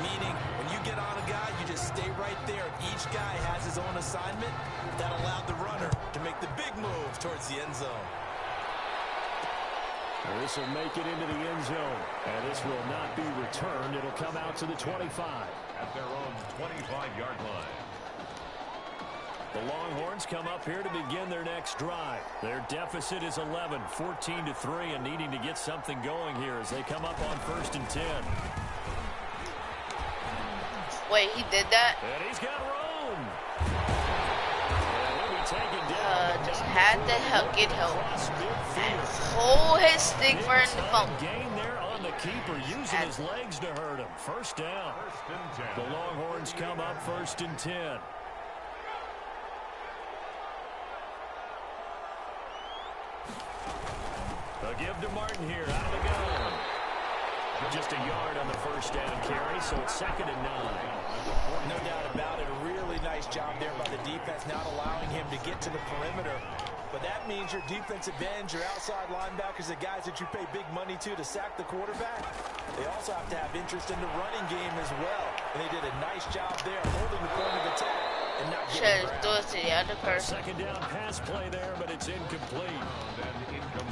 Speaker 7: meaning when you get on a guy, you just stay right there. Each guy has his own assignment that allowed the runner to make the big move towards the end zone.
Speaker 5: This will make it into the end zone, and this will not be returned. It'll come out to the 25.
Speaker 6: At their own 25-yard line.
Speaker 5: The Longhorns come up here to begin their next drive. Their deficit is 11, 14-3, and needing to get something going here as they come up on 1st and 10.
Speaker 1: Wait, he did that?
Speaker 5: And he's got room. And he'll be taken down.
Speaker 1: Just had to get help. Hold his stick for him to fumble.
Speaker 5: Gain there on the keeper, using his legs to hurt him. 1st down.
Speaker 6: 1st and 10.
Speaker 5: The Longhorns come up 1st and 10. They'll give to Martin here out of the gun. Just a yard on the 1st down carry, so it's 2nd and 9.
Speaker 7: No doubt about it. A really nice job there by the defense, not allowing him to get to the perimeter. But that means your defensive ends, your outside linebackers, the guys that you pay big money to sack the quarterback, they also have to have interest in the running game as well. And they did a nice job there, holding the point of attack and not getting
Speaker 1: Should do it to the other person.
Speaker 5: 2nd down pass play there, but it's incomplete.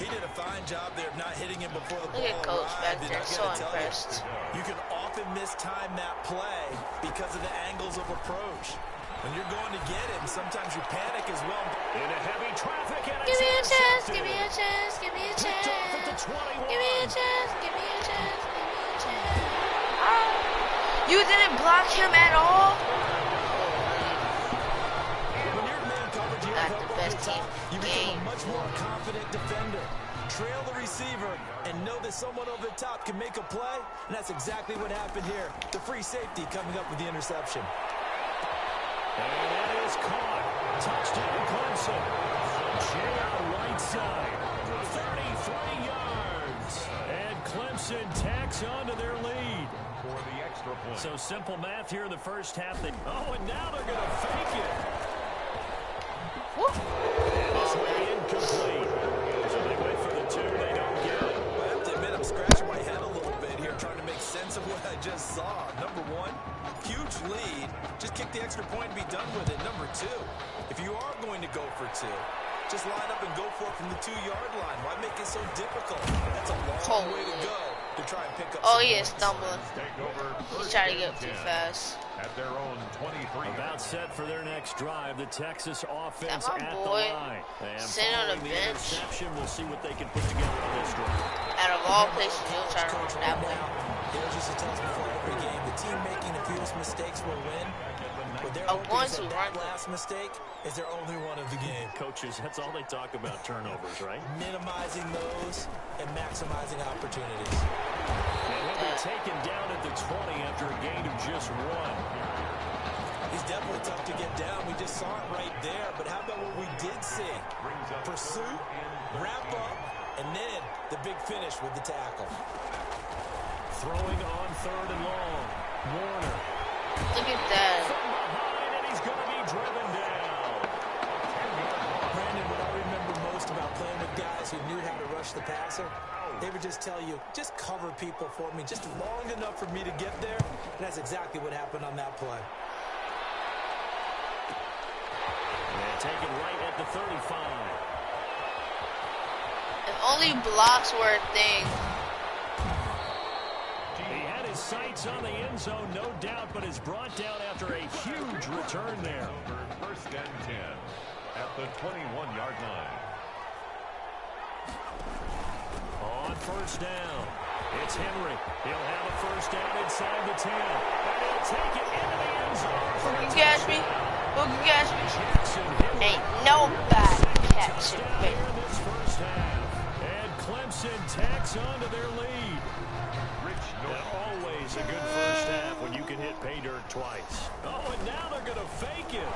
Speaker 7: He did a fine job there of not hitting him before the ball
Speaker 1: Look at Coach back
Speaker 7: arrived.
Speaker 1: there, so impressed.
Speaker 7: You can often mistime that play because of the angles of approach. When you're going to get it, and sometimes you panic as well.
Speaker 5: Into heavy traffic, and
Speaker 1: Give
Speaker 5: it's
Speaker 1: me a chance,
Speaker 5: intercepted.
Speaker 1: give me a chance, give me a
Speaker 5: Picked off at the
Speaker 1: chance.
Speaker 5: 21.
Speaker 1: Give me a chance, give me a chance, give me a chance. You didn't block him at all?
Speaker 7: When you're in man coverage, you
Speaker 1: Not
Speaker 7: have
Speaker 1: the
Speaker 7: help
Speaker 1: best
Speaker 7: over the top.
Speaker 1: team
Speaker 7: You become
Speaker 1: game.
Speaker 7: a much more confident defender. Trail the receiver and know that someone over the top can make a play, and that's exactly what happened here. The free safety coming up with the interception.
Speaker 5: And that is caught. Touchdown, Clemson. Jay on right side. 33 yards. And Clemson tacks on to their lead.
Speaker 6: For the extra point.
Speaker 5: So simple math here in the first half. Oh, and now they're going to fake it. And this way incomplete. So they went for the two. They don't get it.
Speaker 7: I have to admit, I'm scratching my head a little bit here, trying to make sense of what I just saw. Number one, huge lead. Just kick the extra point and be done with it. Number two, if you are going to go for two, just line up and go for it from the 2-yard line. Why make it so difficult? That's a long way to go to try and pick up
Speaker 1: Oh,
Speaker 7: some
Speaker 1: he is
Speaker 7: points.
Speaker 1: stumbling. He's trying to get up too fast.
Speaker 6: At their own 23.
Speaker 5: About set for their next drive. The Texas offense
Speaker 1: my
Speaker 5: at
Speaker 1: boy.
Speaker 5: the line. And
Speaker 1: Sitting on the
Speaker 5: following
Speaker 1: bench.
Speaker 5: interception, we'll see what they can put together on this drive.
Speaker 1: Out of all places, you'll try to run
Speaker 7: Coach,
Speaker 1: that
Speaker 7: right
Speaker 1: way.
Speaker 7: now, Dale used to tell us before every game, the team making the fewest mistakes will win. But their
Speaker 1: Oh,
Speaker 7: hope
Speaker 1: one
Speaker 7: is
Speaker 1: to
Speaker 7: that
Speaker 1: run.
Speaker 7: that last mistake is their only one of the game.
Speaker 5: Coaches, that's all they talk about, turnovers, right?
Speaker 7: Minimizing those and maximizing opportunities.
Speaker 5: And he'll be taken down at the 20 after a gain of just 1.
Speaker 7: He's definitely tough to get down. We just saw it right there. But how about what we did see? Pursuit, wrap up, and then the big finish with the tackle.
Speaker 5: Throwing on 3rd and long. Warner.
Speaker 1: Look at that.
Speaker 5: From behind, and he's going to be driven down.
Speaker 7: Brandon, what I remember most about playing with guys who knew how to rush the passer, they would just tell you, just cover people for me, just long enough for me to get there. And that's exactly what happened on that play.
Speaker 5: And taken right at the 35.
Speaker 1: If only blocks were a thing.
Speaker 5: He had his sights on the end zone, no doubt, but is brought down after a huge return there.
Speaker 6: First and 10 at the 21-yard line.
Speaker 5: On first down, it's Henry. He'll have a first down inside the 10. And he'll take it into the end zone.
Speaker 1: Who can catch me? Who can catch me?
Speaker 5: Jackson Henry.
Speaker 1: Ain't nobody catching me.
Speaker 5: In this first half. And Clemson tacks on to their lead. And always a good first half when you can hit pay dirt twice. Oh, and now they're going to fake it.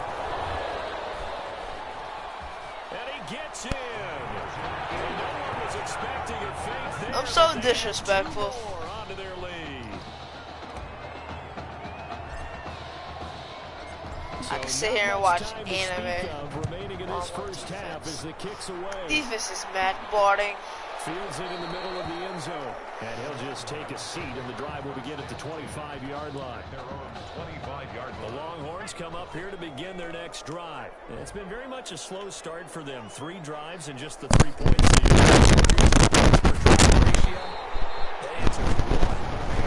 Speaker 5: And he gets in. And no one was expecting a fake there.
Speaker 1: I'm so
Speaker 5: They
Speaker 1: disrespectful.
Speaker 5: add 2 more onto their lead.
Speaker 1: I can sit here and watch anime.
Speaker 5: Remaining in this first half as the kicks away.
Speaker 1: Defense is mad boarding.
Speaker 5: Fields it in the middle of the end zone. And he'll just take a seat, and the drive will begin at the 25-yard line.
Speaker 6: Their own 25-yard
Speaker 5: The
Speaker 6: line.
Speaker 5: Longhorns come up here to begin their next drive. It's been very much a slow start for them. 3 drives and just the 3 points.
Speaker 7: Ratio, the answer is 1.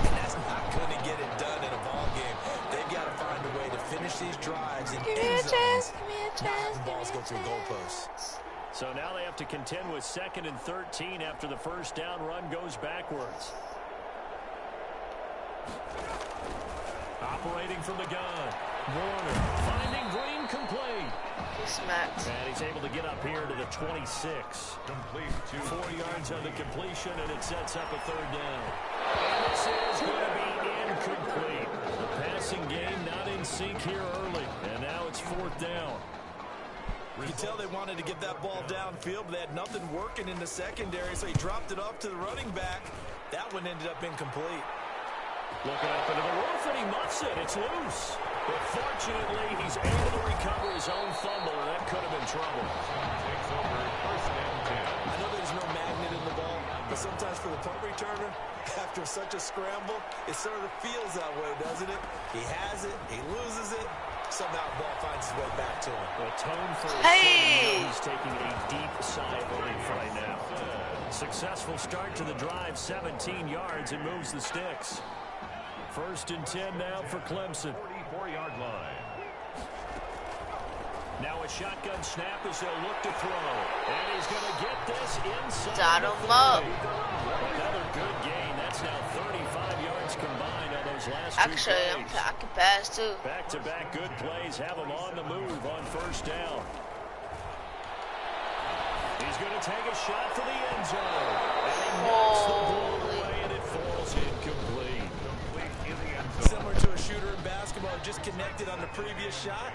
Speaker 7: And that's not going to get it done in a ball game. They've got to find a way to finish these drives in
Speaker 1: Give me a
Speaker 7: end
Speaker 1: chance,
Speaker 7: zones.
Speaker 1: give me a
Speaker 7: Not
Speaker 1: chance,
Speaker 7: have the
Speaker 1: give
Speaker 7: balls
Speaker 1: me
Speaker 7: go
Speaker 1: a
Speaker 7: through goalposts.
Speaker 1: chance.
Speaker 5: So now they have to contend with 2nd and 13 after the first down run goes backwards. Operating from the gun. Warner finding Green complete.
Speaker 1: He smacked.
Speaker 5: And he's able to get up here to the 26.
Speaker 6: Complete to
Speaker 5: 4 yards on the completion, and it sets up a 3rd down. And this is going to be incomplete. The passing game not in sync here early, and now it's 4th down.
Speaker 7: You can tell they wanted to get that ball downfield, but they had nothing working in the secondary, so he dropped it off to the running back. That one ended up incomplete.
Speaker 5: Looking up into the roof, and he muffs it. It's loose. But fortunately, he's able to recover his own fumble, and that could have been trouble.
Speaker 6: takes over first and 10.
Speaker 7: I know there's no magnet in the ball, but sometimes for the punt returner, after such a scramble, it sort of feels that way, doesn't it? He has it, he loses it, somehow the ball finds its way back to him.
Speaker 5: The tone for his
Speaker 1: Hey!
Speaker 5: he's taking a deep sigh of relief right now. Successful start to the drive, 17 yards, and moves the sticks. 1st and 10 now for Clemson.
Speaker 6: 44-yard line.
Speaker 5: Now a shotgun snap as they'll look to throw. And he's going to get this inside.
Speaker 1: Dot him up.
Speaker 5: Another good gain. That's now 35 yards combined on those last
Speaker 1: Actually,
Speaker 5: two plays.
Speaker 1: I can pass too.
Speaker 5: Back-to-back good plays have him on the move on first down. He's going to take a shot for the end zone. And he knocks the ball away, and it falls incomplete.
Speaker 7: Similar to a shooter in basketball, just connected on the previous shot.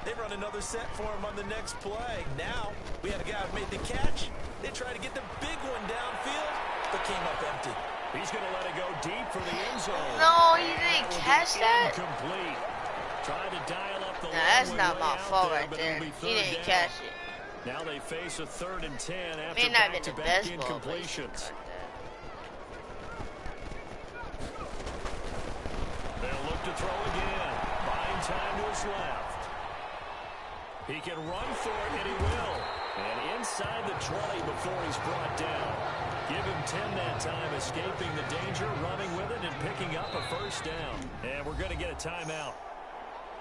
Speaker 7: They run another set for him on the next play. Now, we had a guy who made the catch. They tried to get the big one downfield, but came up empty.
Speaker 5: He's going to let it go deep for the end zone.
Speaker 1: No, he didn't catch that.
Speaker 5: Incomplete. Trying to dial up the
Speaker 1: that's not my fault right there. He didn't catch it.
Speaker 5: Now they face a 3rd and 10 after
Speaker 1: may not have been the
Speaker 5: back-to-back
Speaker 1: best ball,
Speaker 5: incompletions. They'll look to throw again. Buying time to his left. He can run for it, and he will. And inside the 20 before he's brought down. Give him 10 that time, escaping the danger, running with it, and picking up a first down. And we're going to get a timeout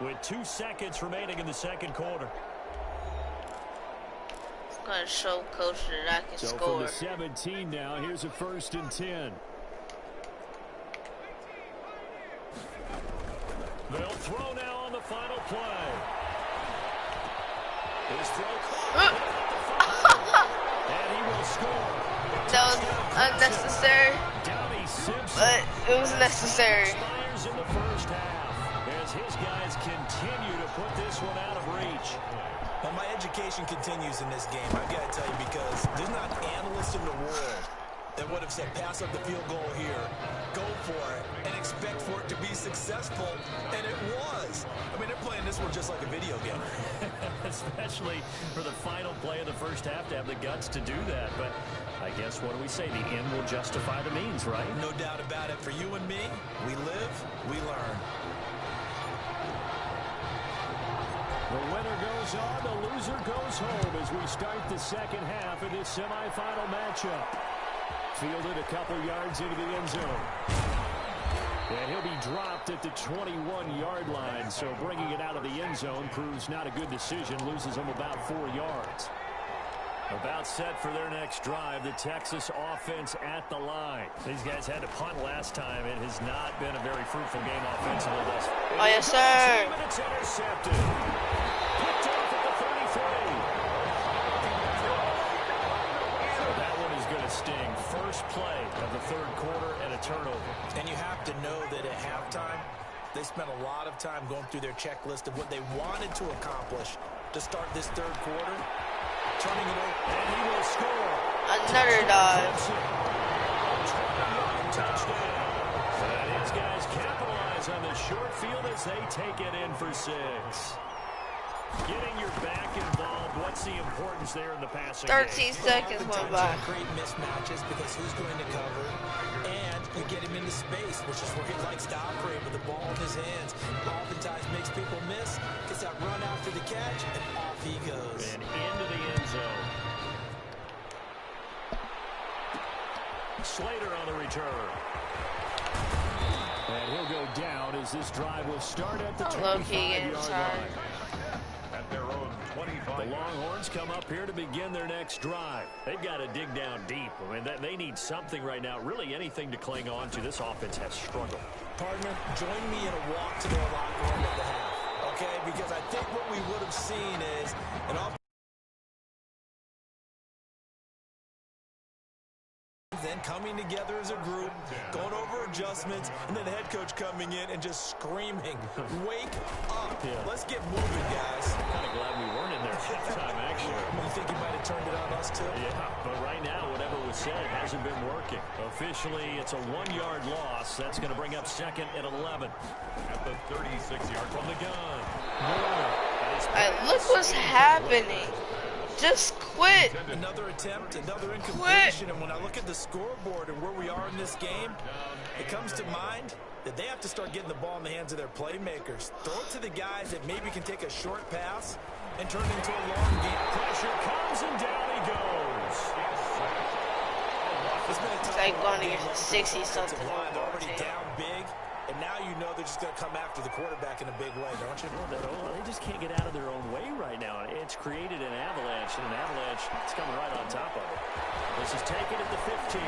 Speaker 5: with 2 seconds remaining in the second quarter.
Speaker 1: I'm going to show coach that I can
Speaker 5: so
Speaker 1: score.
Speaker 5: From the 17 now, here's a 1st and 10. They'll throw now on the final play. His throw and he will score.
Speaker 1: That was unnecessary, but it was necessary.
Speaker 5: In the first half, as his guys continue to put this one out of reach.
Speaker 7: Well, my education continues in this game, I've got to tell you, because there's not an analyst in the world that would have said pass up the field goal here, go for it, and expect for it to be successful, and it was. I mean, they're playing this one just like a video game.
Speaker 5: Especially for the final play of the first half to have the guts to do that. But I guess what do we say? The end will justify the means, right?
Speaker 7: No doubt about it. For you and me, we live, we learn.
Speaker 5: The winner goes on, the loser goes home as we start the second half of this semifinal matchup. Fielded a couple yards into the end zone. And he'll be dropped at the 21-yard line, so bringing it out of the end zone proves not a good decision, loses him about 4 yards. About set for their next drive, the Texas offense at the line. These guys had to punt last time. It has not been a very fruitful game offensively thus far.
Speaker 1: Oh, yes, sir.
Speaker 5: It's intercepted. Picked off at the 33. So that one is going to sting. First play of the third quarter and a turnover.
Speaker 7: And you have to know that at halftime, they spent a lot of time going through their checklist of what they wanted to accomplish to start this third quarter. Turning it over, and he will score.
Speaker 1: Another dive.
Speaker 5: Touchdown. And his guys capitalize on the short field as they take it in for 6. Getting your back involved, what's the importance there in the passing
Speaker 1: 13 seconds went by.
Speaker 7: Create mismatches because who's going to cover, and you get him into space, which is where he likes to operate with the ball in his hands. Oftentimes makes people miss, gets that run after the catch, and off he goes.
Speaker 5: And into the end zone. Slater on the return. And he'll go down as this drive will start at the 25-yard line.
Speaker 6: At their own 25.
Speaker 5: The Longhorns come up here to begin their next drive. They've got to dig down deep. I mean, they need something right now, really anything to cling on to. This offense has struggled.
Speaker 7: Partner, join me in a walk to their locker room at the half, okay? Because I think what we would have seen is an offense then coming together as a group, going over adjustments, and then the head coach coming in and just screaming, wake up. Yeah. Let's get moving, guys.
Speaker 5: I'm kind of glad we weren't in there at the time, actually.
Speaker 7: You think you might have turned it on us, too?
Speaker 5: Yeah, but right now, whatever was said hasn't been working. Officially, it's a 1-yard loss. That's going to bring up second and 11.
Speaker 6: At the 36-yard
Speaker 5: from the gun.
Speaker 1: Look what's happening. Just quit.
Speaker 7: Another attempt, another incompletion. And when I look at the scoreboard and where we are in this game, it comes to mind that they have to start getting the ball in the hands of their playmakers. Throw it to the guys that maybe can take a short pass and turn it into a long game.
Speaker 5: Pressure comes and down he goes.
Speaker 7: It's been a
Speaker 1: it's like going to get 60-something.
Speaker 7: They're already down big. It And now you know they're just going to come after the quarterback in a big way, don't you?
Speaker 5: Well, they just can't get out of their own way right now. It's created an avalanche, and an avalanche is coming right on top of it. This is taken at the 15.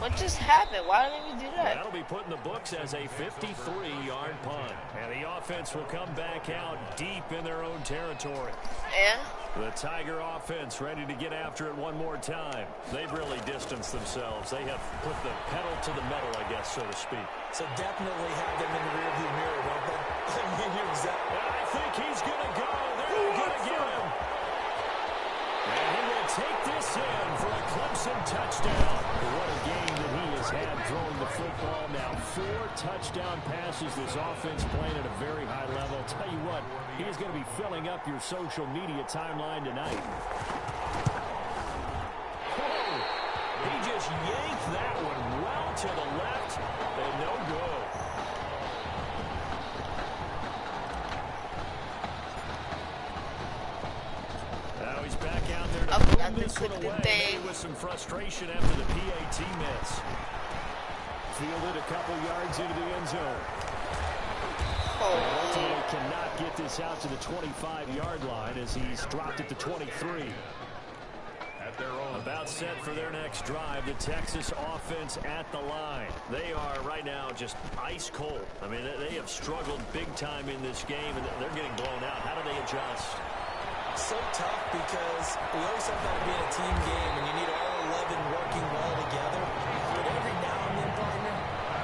Speaker 1: What just happened? Why didn't we do that?
Speaker 5: That'll be put in the books as a 53-yard punt. And the offense will come back out deep in their own territory.
Speaker 1: Yeah?
Speaker 5: The Tiger offense ready to get after it one more time. They've really distanced themselves. They have put the pedal to the metal, I guess, so to speak.
Speaker 7: So definitely have them in the rearview mirror, don't they?
Speaker 5: I think he's going to go. They're going to get him. And he will take this in for a Clemson touchdown. What a game that he has had throwing the football. Now 4 touchdown passes. This offense playing at a very high level. I'll tell you what, he is going to be filling up your social media timeline tonight. Oh, he just yanked that one well to the left and no good. Now he's back out there to boom this one away, maybe with some frustration after the PAT miss. Fielded a couple yards into the end zone. Ultimately cannot get this out to the 25-yard line as he's dropped it to 23. About set for their next drive, the Texas offense at the line. They are right now just ice cold. I mean, they have struggled big time in this game, and they're getting blown out. How do they adjust?
Speaker 7: So tough because we always have that being a team game, and you need all 11 working well together. But every now and then, partner,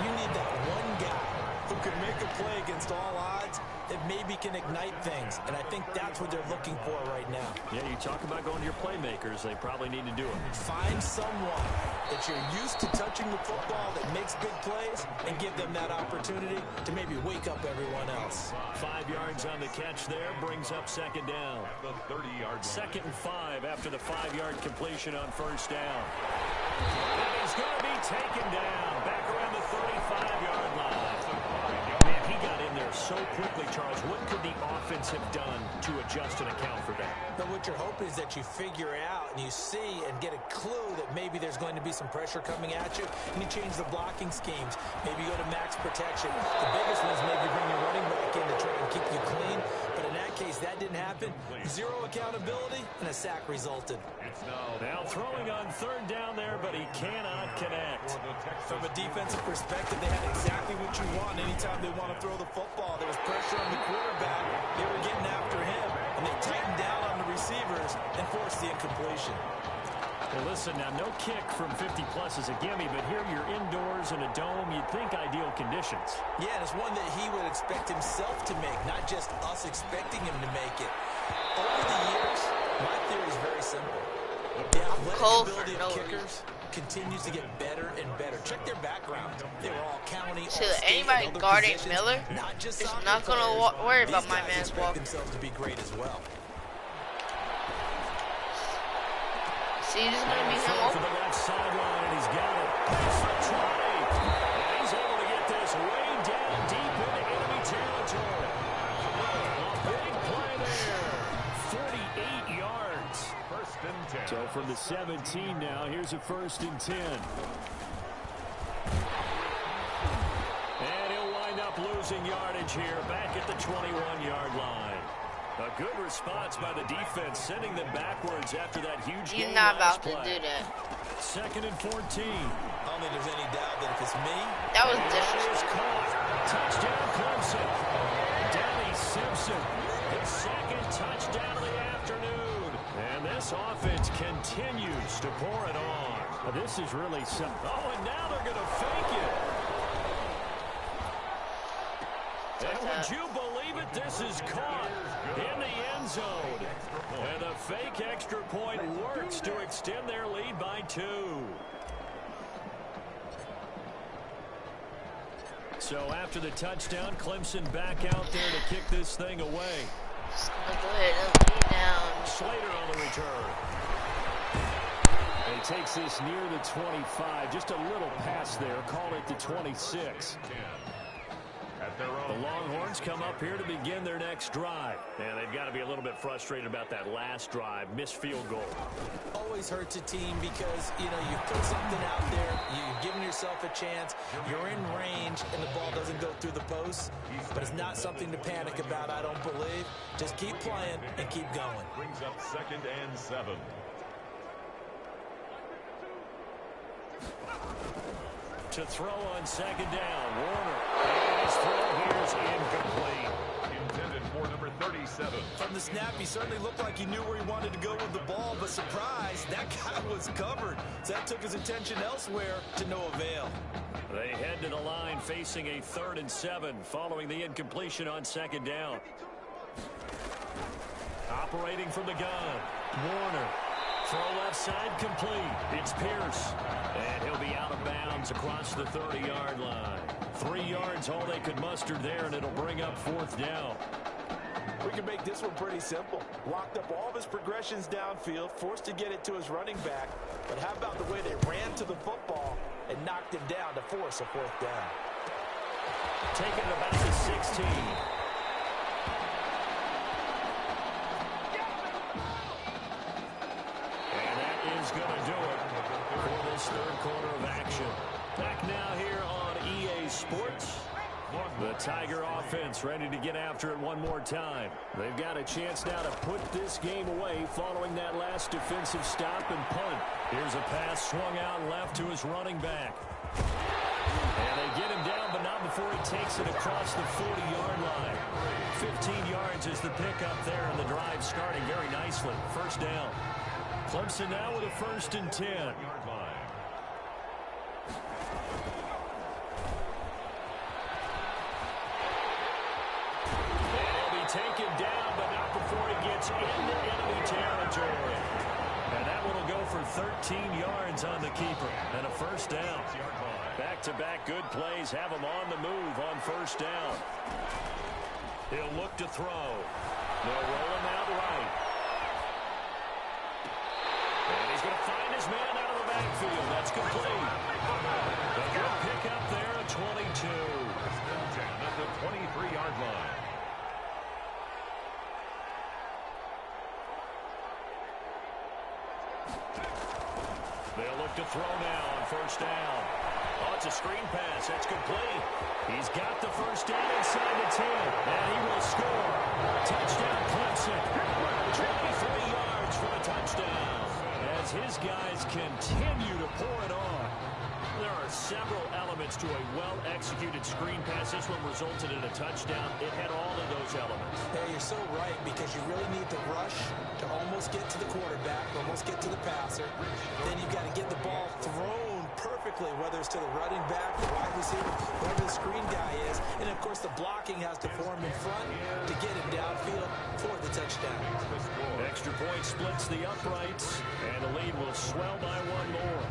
Speaker 7: you need that one guy who can make a play against all odds that maybe can ignite things. And I think that's what they're looking for right now.
Speaker 5: Yeah, you talk about going to your playmakers. They probably need to do it.
Speaker 7: Find someone that you're used to touching the football that makes big plays and give them that opportunity to maybe wake up everyone else.
Speaker 5: 5 yards on the catch there brings up second down.
Speaker 6: The 30-yard line.
Speaker 5: 2nd and 5 after the 5-yard completion on first down. And he's going to be taken down back around the 35-yard line. Man, he got in there so quickly, Charles. What could the offense have done to adjust and account for that?
Speaker 7: But what you're hoping is that you figure out and you see and get a clue that maybe there's going to be some pressure coming at you, and you change the blocking schemes. Maybe go to max protection. The biggest one is maybe bring your running back in to try and keep you clean. But in that case, that didn't happen. 0 accountability, and a sack resulted.
Speaker 5: Now throwing on 3rd down there, but he cannot connect.
Speaker 7: From a defensive perspective, they had exactly what you want anytime they want to throw the football. There was pressure on the quarterback. They were getting after him, and they tightened down on the receivers and forced the incompletion.
Speaker 5: Well, listen, now no kick from 50-plus is a gimme, but here you're indoors in a dome. You'd think ideal conditions.
Speaker 7: Yeah, and it's one that he would expect himself to make, not just us expecting him to make it. Over the years, my theory is very simple. The athletic ability of kickers continues to get better and better. Check their background. They were all county,
Speaker 1: so anybody guarding Miller is not going to worry about my man's walk.
Speaker 7: Themselves to be great as well.
Speaker 1: See, this is going to be him
Speaker 5: open. To the left sideline, and he's got it. Pass for 20. And he's able to get this way down deep into enemy territory. A big play there. 48 yards.
Speaker 6: 1st and 10.
Speaker 5: So from the 17 now, here's a 1st and 10. And he'll wind up losing yardage here back at the 21-yard line. A good response by the defense, sending them backwards after that huge game.
Speaker 1: You're not about to do that.
Speaker 5: 2nd and 14.
Speaker 7: I don't think there's any doubt that if it's me,
Speaker 1: that was disrespectful.
Speaker 5: Touchdown Clemson. Danny Simpson, his 2nd touchdown of the afternoon. And this offense continues to pour it on. This is really something. Oh, and now they're going to fake it. And would you believe it? This is caught in the end zone. And the fake extra point works to extend their lead by 2. So after the touchdown, Clemson back out there to kick this thing away.
Speaker 1: Just gonna go ahead and lead down.
Speaker 5: Slater on the return. And he takes this near the 25. Just a little pass there. Call it the 26. The Longhorns come up here to begin their next drive. And they've got to be a little bit frustrated about that last drive. Missed field goal.
Speaker 7: Always hurts a team because, you put something out there, you're giving yourself a chance, you're in range, and the ball doesn't go through the post. But it's not something to panic about, I don't believe. Just keep playing and keep going.
Speaker 6: Brings up 2nd and 7.
Speaker 5: To throw on 2nd down, Warner. And his throw here is incomplete.
Speaker 6: Intended for number 37.
Speaker 7: From the snap, he certainly looked like he knew where he wanted to go with the ball, but surprise, that guy was covered. So that took his attention elsewhere to no avail.
Speaker 5: They head to the line facing a 3rd and 7 following the incompletion on 2nd down. Operating from the gun, Warner. Throw left side complete. It's Pierce. And he'll be out of bounds across the 30-yard line. 3 yards all they could muster there, and it'll bring up 4th down.
Speaker 7: We can make this one pretty simple. Locked up all of his progressions downfield, forced to get it to his running back. But how about the way they ran to the football and knocked him down to force a 4th down?
Speaker 5: Taking it about the 16. Is going to do it for this 3rd quarter of action. Back now here on EA Sports. The Tiger offense ready to get after it one more time. They've got a chance now to put this game away following that last defensive stop and punt. Here's a pass swung out left to his running back. And they get him down, but not before he takes it across the 40-yard line. 15 yards is the pickup there, and the drive starting very nicely. 1st down. Clemson now with a 1st and 10. And he'll be taken down, but not before he gets into enemy territory. And that one will go for 13 yards on the keeper and a 1st down. Back-to-back good plays have him on the move on 1st down. He'll look to throw. They'll roll him out right. And he's going to find his man out of the backfield. That's complete. A good pickup there at 22.
Speaker 6: At the 23-yard line.
Speaker 5: They'll look to throw now on 1st down. Oh, it's a screen pass. That's complete. He's got the 1st down inside the 10. And he will score. Touchdown, Clemson. 23 yards for a touchdown. As his guys continue to pour it on. There are several elements to a well-executed screen pass. This one resulted in a touchdown. It had all of those elements.
Speaker 7: Hey, you're so right, because you really need to rush to almost get to the quarterback, almost get to the passer. Then you've got to get the ball thrown perfectly, whether it's to the running back, the wide receiver, whoever the screen guy is. And, of course, the blocking has to form in front to get him downfield for the touchdown.
Speaker 5: Extra point splits the uprights, and the lead will swell by 1 more.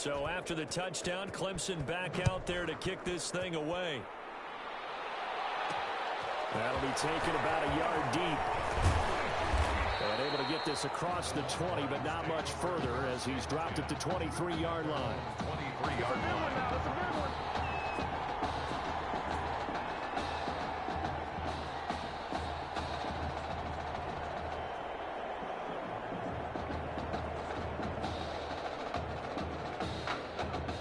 Speaker 5: So after the touchdown, Clemson back out there to kick this thing away. That'll be taken about a yard deep. And able to get this across the 20, but not much further as he's dropped at the 23-yard line.
Speaker 6: 23-yard line.
Speaker 8: That's a big one.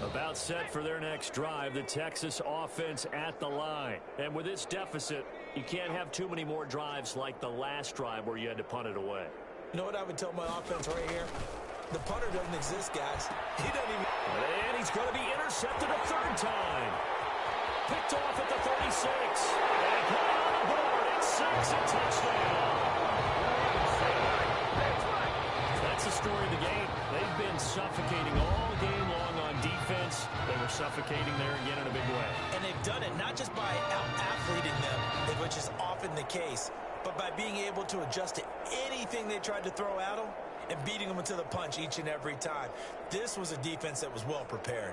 Speaker 5: About set for their next drive, the Texas offense at the line. And with this deficit, you can't have too many more drives like the last drive where you had to punt it away.
Speaker 7: You know what I would tell my offense right here? The punter doesn't exist, guys. He doesn't even...
Speaker 5: And he's going to be intercepted a third time. Picked off at the 36. And put on the board at 6, a touchdown. That's the story of the game. They've been suffocating all game long on defense. They were suffocating there again in a big way.
Speaker 7: And they've done it not just by out-athleting them, which is often the case, but by being able to adjust to anything they tried to throw at them and beating them into the punch each and every time. This was a defense that was well prepared.